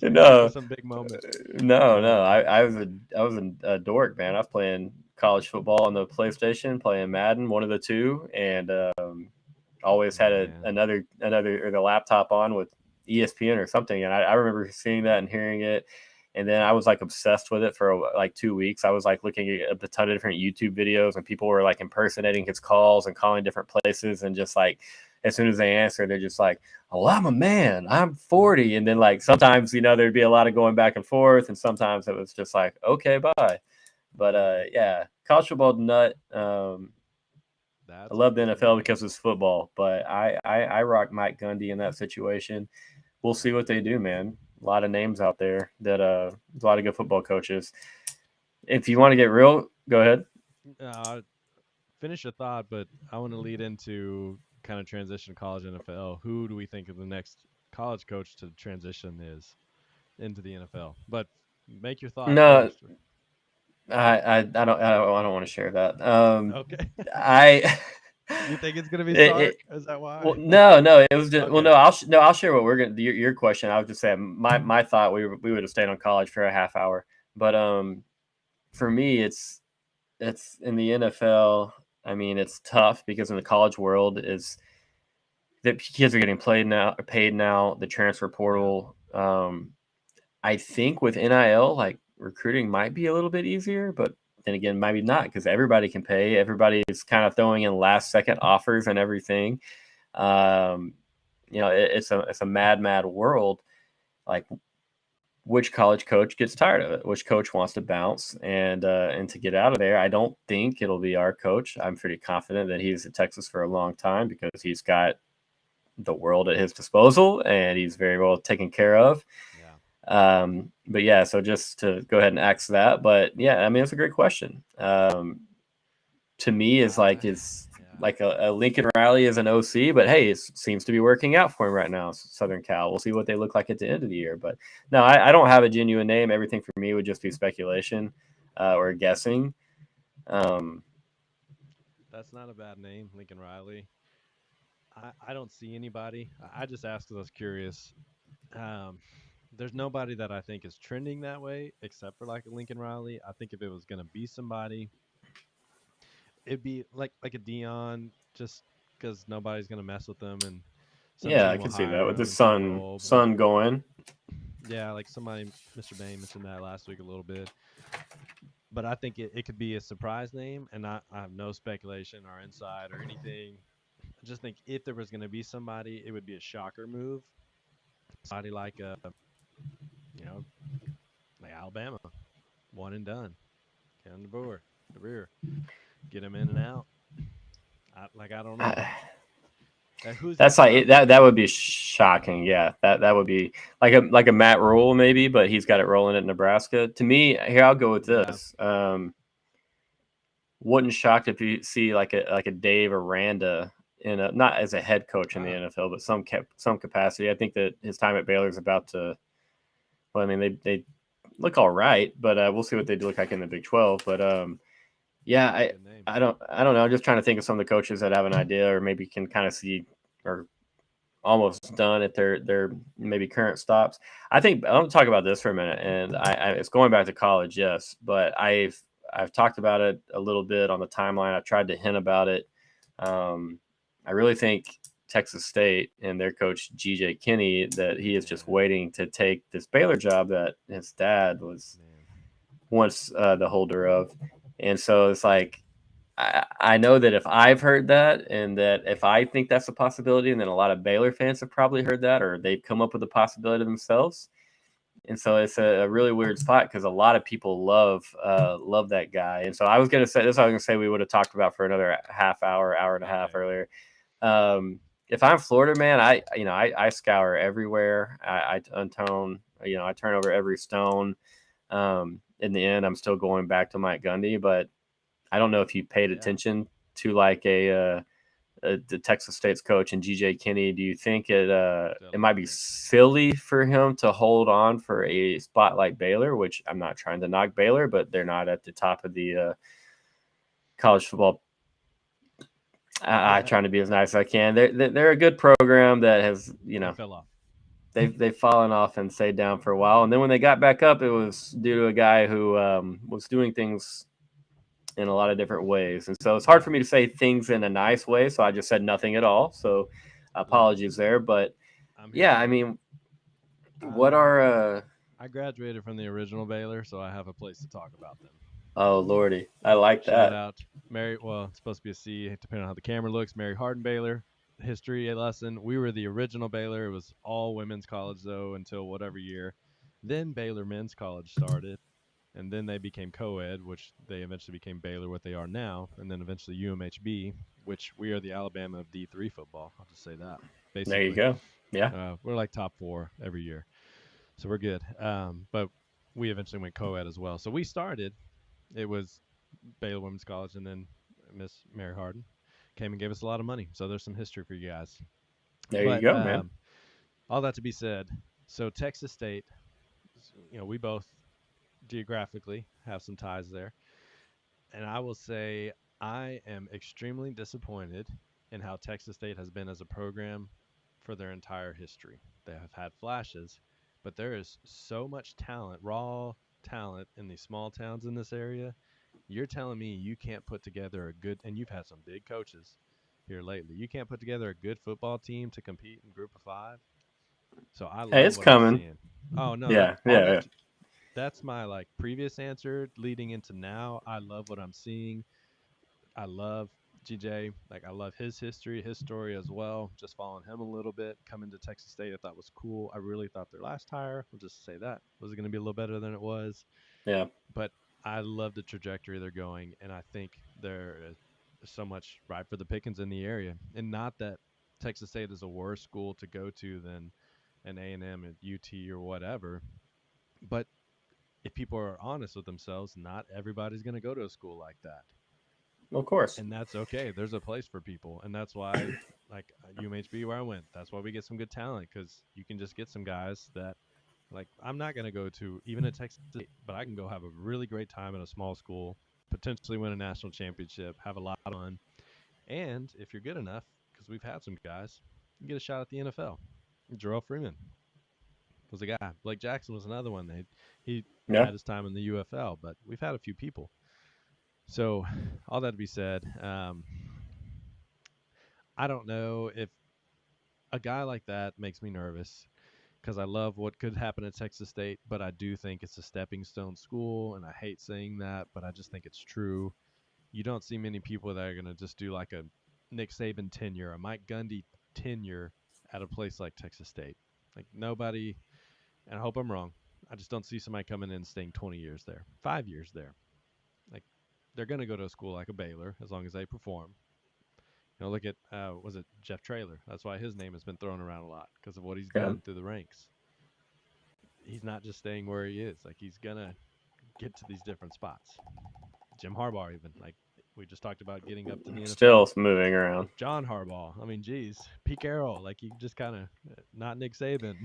No. Some big moments. No. I was a dork, man. I was playing college football on the PlayStation, playing Madden, one of the two, and always had another or the laptop on with ESPN or something. And I remember seeing that and hearing it. And then I was like obsessed with it for like 2 weeks. I was like looking at a ton of different YouTube videos, and people were like impersonating his calls and calling different places. And just like, as soon as they answer, they're just like, "Oh, I'm a man. I'm 40." And then like sometimes, there'd be a lot of going back and forth. And sometimes it was just like, okay, bye. But yeah, college football nut. I love the NFL because it's football, but I rock Mike Gundy in that situation. We'll see what they do, man. A lot of names out there that a lot of good football coaches. If you want to get real, go ahead. Finish your thought, but I want to lead into kind of transition to college NFL. Who do we think of the next college coach to transition is into the NFL? But make your thought. No, first. I don't want to share that. Okay. You think it's gonna be Sark? Is that why? Well, no. It was just I'll share what we're gonna. Your question. I was just saying my thought. We would have stayed on college for a half hour, but for me, it's in the NFL. I mean, it's tough because in the college world is that kids are getting paid now. The transfer portal. I think with NIL, like recruiting might be a little bit easier, but then again, maybe not because everybody can pay. Everybody is kind of throwing in last second offers and everything. It's a mad world. Like, which college coach gets tired of it? Which coach wants to bounce and to get out of there? I don't think it'll be our coach. I'm pretty confident that he's at Texas for a long time because he's got the world at his disposal and he's very well taken care of. But yeah, so just to go ahead and ask that, but yeah, I mean, it's a great question. To me is like a Lincoln Riley as an OC, but hey, it seems to be working out for him right now. Southern Cal. We'll see what they look like at the end of the year. But no, I don't have a genuine name. Everything for me would just be speculation or guessing. That's not a bad name, Lincoln Riley. I don't see anybody. I just asked because I was curious. There's nobody that I think is trending that way except for like a Lincoln Riley. I think if it was going to be somebody, it'd be like a Dion, just because nobody's going to mess with them. And yeah, I can see that with the son going. Yeah, like somebody, Mr. Bain mentioned that last week a little bit. But I think it could be a surprise name, and I have no speculation or insight or anything. I just think if there was going to be somebody, it would be a shocker move. Somebody like like Alabama, one and done. Kevin DeBoer, get him in and out. I don't know. Who's That's that? like that would be shocking. Yeah, that would be like a Matt Rule maybe, but he's got it rolling at Nebraska. To me, here I'll go with Yeah. this. Wouldn't shock if you see like a Dave Aranda in a, not as a head coach in the NFL, but some capacity. I think that his time at Baylor is about to. Well, I mean they look all right, but we'll see what they do look like in the Big 12. But yeah, Good name. I don't know. I'm just trying to think of some of the coaches that have an idea or maybe can kind of see or almost done at their maybe current stops. I think I'm gonna talk about this for a minute, and it's going back to college, yes, but I've talked about it a little bit on the timeline. I tried to hint about it. I really think Texas State and their coach GJ Kinney that he is just waiting to take this Baylor job that his dad was once the holder of, and so it's like I know that if I've heard that and that if I think that's a possibility, and then a lot of Baylor fans have probably heard that or they've come up with the possibility themselves. And so it's a really weird spot because a lot of people love that guy. And so I was going to say this. I was going to say we would have talked about for another half hour, hour and a half earlier. If I'm Florida, man, I scour everywhere. I untone, I turn over every stone. In the end, I'm still going back to Mike Gundy, but I don't know if you paid attention to like the Texas State's coach and GJ Kinney. Do you think it might be silly for him to hold on for a spot like Baylor, which I'm not trying to knock Baylor, but they're not at the top of the college football. I'm trying to be as nice as I can. They're a good program that has, fell off. They've fallen off and stayed down for a while, and then when they got back up, it was due to a guy who was doing things in a lot of different ways. And so it's hard for me to say things in a nice way. So I just said nothing at all. So apologies there. But yeah, I mean, what are I graduated from the original Baylor, so I have a place to talk about them. Oh Lordy. I like that. Shout out Mary. Well, it's supposed to be a C, depending on how the camera looks. Mary Hardin Baylor. History lesson. We were the original Baylor. It was all women's college though until whatever year. Then Baylor Men's College started. And then they became co-ed, which they eventually became Baylor, what they are now, and then eventually UMHB, which we are the Alabama of D3 football. I'll just say that. Basically, there you go. Yeah, we're like top 4 every year, so we're good. But we eventually went co-ed as well. So we started. It was Baylor Women's College, and then Miss Mary Hardin came and gave us a lot of money. So there's some history for you guys. There you go, man. All that to be said. So Texas State, we both geographically have some ties there, and I will say I am extremely disappointed in how Texas State has been as a program for their entire history. They have had flashes, but there is so much talent, raw talent in these small towns in this area. You're telling me you can't put together a good, and you've had some big coaches here lately, you can't put together a good football team to compete in Group of 5? So I love it's what coming. I'm seeing. Oh no, yeah. That's my previous answer leading into now. I love what I'm seeing. I love GJ. I love his history, his story as well. Just following him a little bit. Coming to Texas State, I thought was cool. I really thought their last hire, we'll just say that, was going to be a little better than it was. Yeah. But I love the trajectory they're going, and I think there is so much right for the pickings in the area. And not that Texas State is a worse school to go to than an A&M and UT or whatever, but if people are honest with themselves, not everybody's going to go to a school like that. Of course. And that's okay. There's a place for people. And that's why, UMHB, where I went, that's why we get some good talent, because you can just get some guys that, I'm not going to go to even a Texas State, but I can go have a really great time at a small school, potentially win a national championship, have a lot of fun. And if you're good enough, because we've had some guys, you get a shot at the NFL. Jarrell Freeman was a guy. Blake Jackson was another one. He had his time in the UFL, but we've had a few people. So all that to be said, I don't know if a guy like that makes me nervous, because I love what could happen at Texas State, but I do think it's a stepping stone school, and I hate saying that, but I just think it's true. You don't see many people that are going to just do like a Nick Saban tenure, a Mike Gundy tenure at a place like Texas State. Nobody, and I hope I'm wrong, I just don't see somebody coming in and staying 20 years there, 5 years there. They're going to go to a school like a Baylor as long as they perform. look at was it Jeff Traylor? That's why his name has been thrown around a lot because of what he's Yeah. done through the ranks. He's not just staying where he is. Like he's gonna get to these different spots. Jim Harbaugh, even like we just talked about getting up to the NFL. Still moving around. John Harbaugh. I mean, geez, Pete Carroll. Like you just kind of not Nick Saban.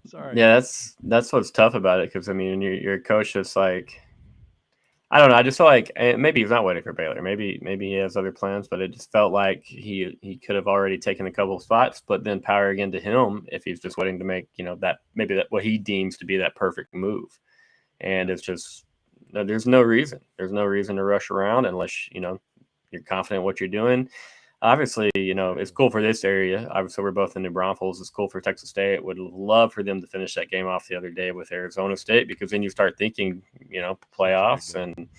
Sorry. Yeah, that's what's tough about it because I mean, your coach just like. I don't know. I just feel like maybe he's not waiting for Baylor. Maybe he has other plans, but it just felt like he could have already taken a couple of spots, but then power again to him if he's just waiting to make that maybe that what he deems to be that perfect move, and it's just there's no reason to rush around unless you're confident what you're doing. Obviously, it's cool for this area. Obviously, we're both in New Braunfels. It's cool for Texas State. Would love for them to finish that game off the other day with Arizona State because then you start thinking, playoffs, and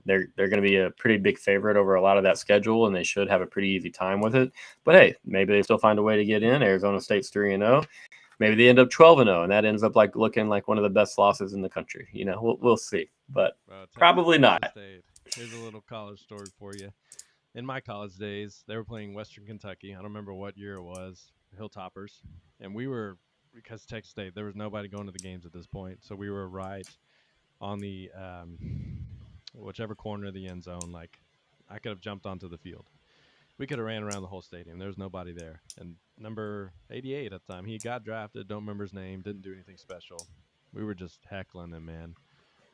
they're going to be a pretty big favorite over a lot of that schedule, and they should have a pretty easy time with it. But hey, maybe they still find a way to get in. Arizona State's 3-0. Maybe they end up 12-0, and that ends up looking like one of the best losses in the country. We'll see, but probably not. State. Here's a little college story for you. In my college days, they were playing Western Kentucky. I don't remember what year it was, Hilltoppers. And we were, because Texas State, there was nobody going to the games at this point. So we were right on the whichever corner of the end zone. Like, I could have jumped onto the field. We could have ran around the whole stadium. There was nobody there. And number 88 at the time, he got drafted. Don't remember his name. Didn't do anything special. We were just heckling him, man.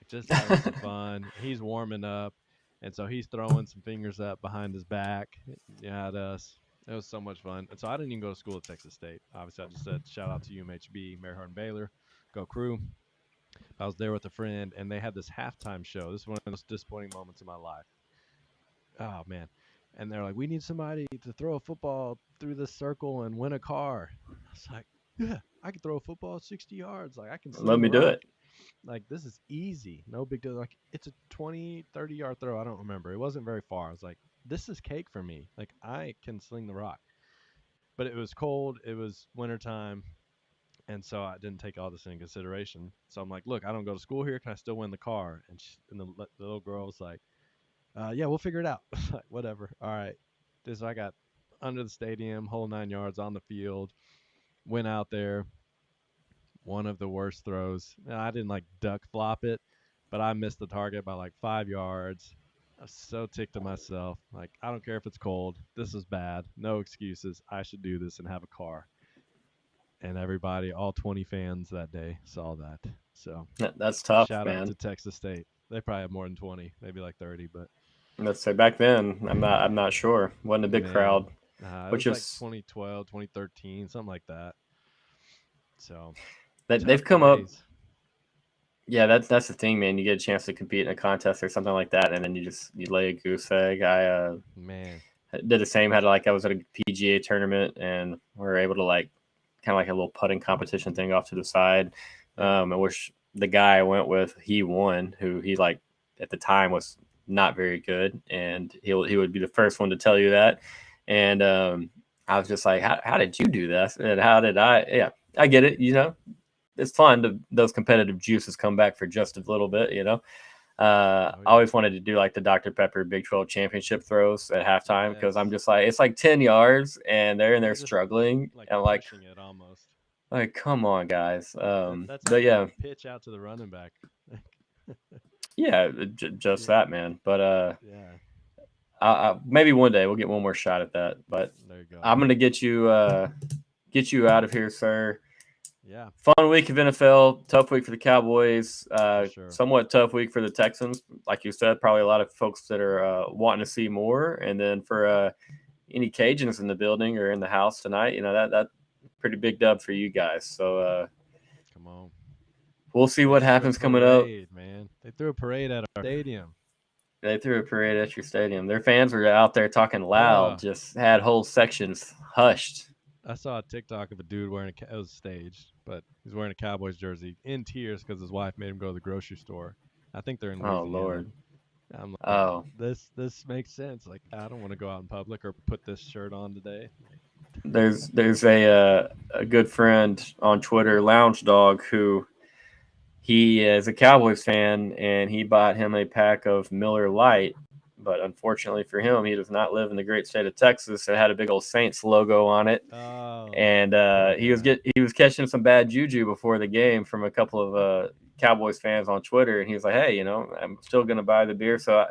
Just having some fun. He's warming up. And so he's throwing some fingers up behind his back at us. It was so much fun. And so I didn't even go to school at Texas State. Obviously, I just said shout out to UMHB, Mary Hardin Baylor, go Crew. I was there with a friend, and they had this halftime show. This is one of the most disappointing moments of my life. Oh, man. And they're like, we need somebody to throw a football through this circle and win a car. I was like, yeah, I can throw a football 60 yards. Like, I can let me do it. Like, this is easy. No big deal. Like, it's a 20, 30-yard throw. I don't remember. It wasn't very far. I was like, this is cake for me. Like, I can sling the rock. But it was cold. It was wintertime. And so I didn't take all this into consideration. So I'm like, look, I don't go to school here. Can I still win the car? And the little girl was like, yeah, we'll figure it out. Like, whatever. All right. So I got under the stadium, whole 9 yards on the field, went out there. One of the worst throws. I didn't duck flop it, but I missed the target by 5 yards. I was so ticked at myself. Like, I don't care if it's cold. This is bad. No excuses. I should do this and have a car. And everybody, all 20 fans that day, saw that. So that's tough, shout man. out to Texas State. They probably have more than 20, maybe 30, but let's say back then, I'm not sure. Wasn't a big crowd. Which was 2012, 2013, something like that. So they've come up. Yeah, that's the thing, man. You get a chance to compete in a contest or something like that, and then you lay a goose egg. I did the same. I was at a PGA tournament, and we were able to kind of a little putting competition thing off to the side. I wish the guy I went with, he won, who he at the time was not very good, and he would be the first one to tell you that. And I was just like, how did you do this? And how did I? Yeah, I get it. It's fun those competitive juices come back for just a little bit. I always wanted to do the Dr. Pepper Big 12 championship throws at halftime because I'm just it's 10 yards and they're in there struggling and it almost. Come on, guys. That's but yeah, pitch out to the running back. Yeah, just that, man. But maybe one day we'll get one more shot at that. But there you go. I'm gonna get you out of here, sir. Yeah. Fun week of NFL. Tough week for the Cowboys. Sure. Somewhat tough week for the Texans. Like you said, probably a lot of folks that are wanting to see more. And then for any Cajuns in the building or in the house tonight, that pretty big dub for you guys. So come on. We'll see what happens coming up. Man, they threw a parade at our stadium. They threw a parade at your stadium. Their fans were out there talking loud. Just had whole sections hushed. I saw a TikTok of a dude wearing it was staged, but he's wearing a Cowboys jersey in tears because his wife made him go to the grocery store. I think they're in Louisiana. Oh Lord. I'm like, this makes sense. I don't want to go out in public or put this shirt on today. There's a good friend on Twitter, Lounge Dog, who he is a Cowboys fan, and he bought him a pack of Miller Lite but unfortunately for him, he does not live in the great state of Texas. It had a big old Saints logo on it, Oh, and he was catching some bad juju before the game from a couple of Cowboys fans on Twitter, and he was like, "Hey, I'm still going to buy the beer." So I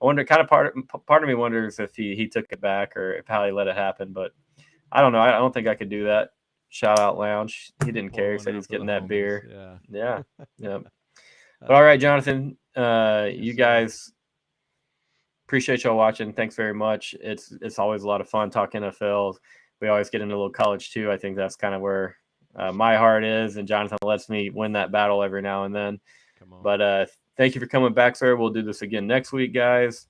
wonder, kind of part of me wonders if he took it back or if how he let it happen, but I don't know. I don't think I could do that. Shout out Lounge. He didn't pour care. He one said out he's for the getting that homies. beer. Yeah. Yeah. But all right, Jonathan, you sir. guys, appreciate y'all watching. Thanks very much. It's always a lot of fun talking NFL. We always get into a little college too. I think that's kind of where my heart is, and Jonathan lets me win that battle every now and then. Come on. But thank you for coming back, sir. We'll do this again next week, guys.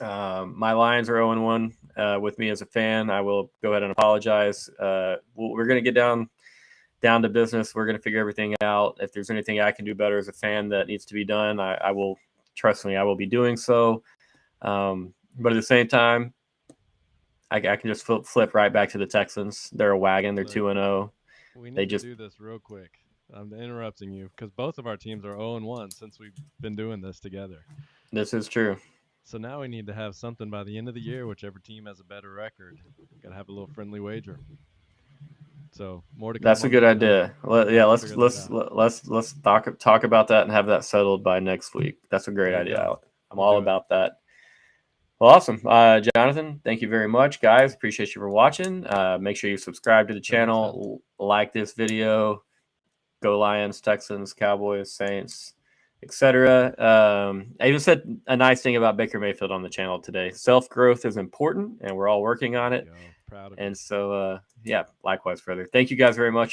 My Lions are 0-1 with me as a fan. I will go ahead and apologize. We're going to get down to business. We're going to figure everything out. If there's anything I can do better as a fan that needs to be done, I will, trust me, I will be doing so. But at the same time, I can just flip right back to the Texans. They're a wagon. They're 2-0. We need to do this real quick. I'm interrupting you because both of our teams are 0-1 since we've been doing this together. This is true. So now we need to have something by the end of the year. Whichever team has a better record, gotta have a little friendly wager. So more to come. That's a good idea. Let's talk about that and have that settled by next week. That's a great idea. I'm all about that. Well, awesome. Jonathan, thank you very much, guys. Appreciate you for watching. Make sure you subscribe to the channel, like this video. Go Lions, Texans, Cowboys, Saints, etc. I even said a nice thing about Baker Mayfield on the channel today. Self-growth is important, and we're all working on it. Proud of and so, likewise, further. Thank you guys very much.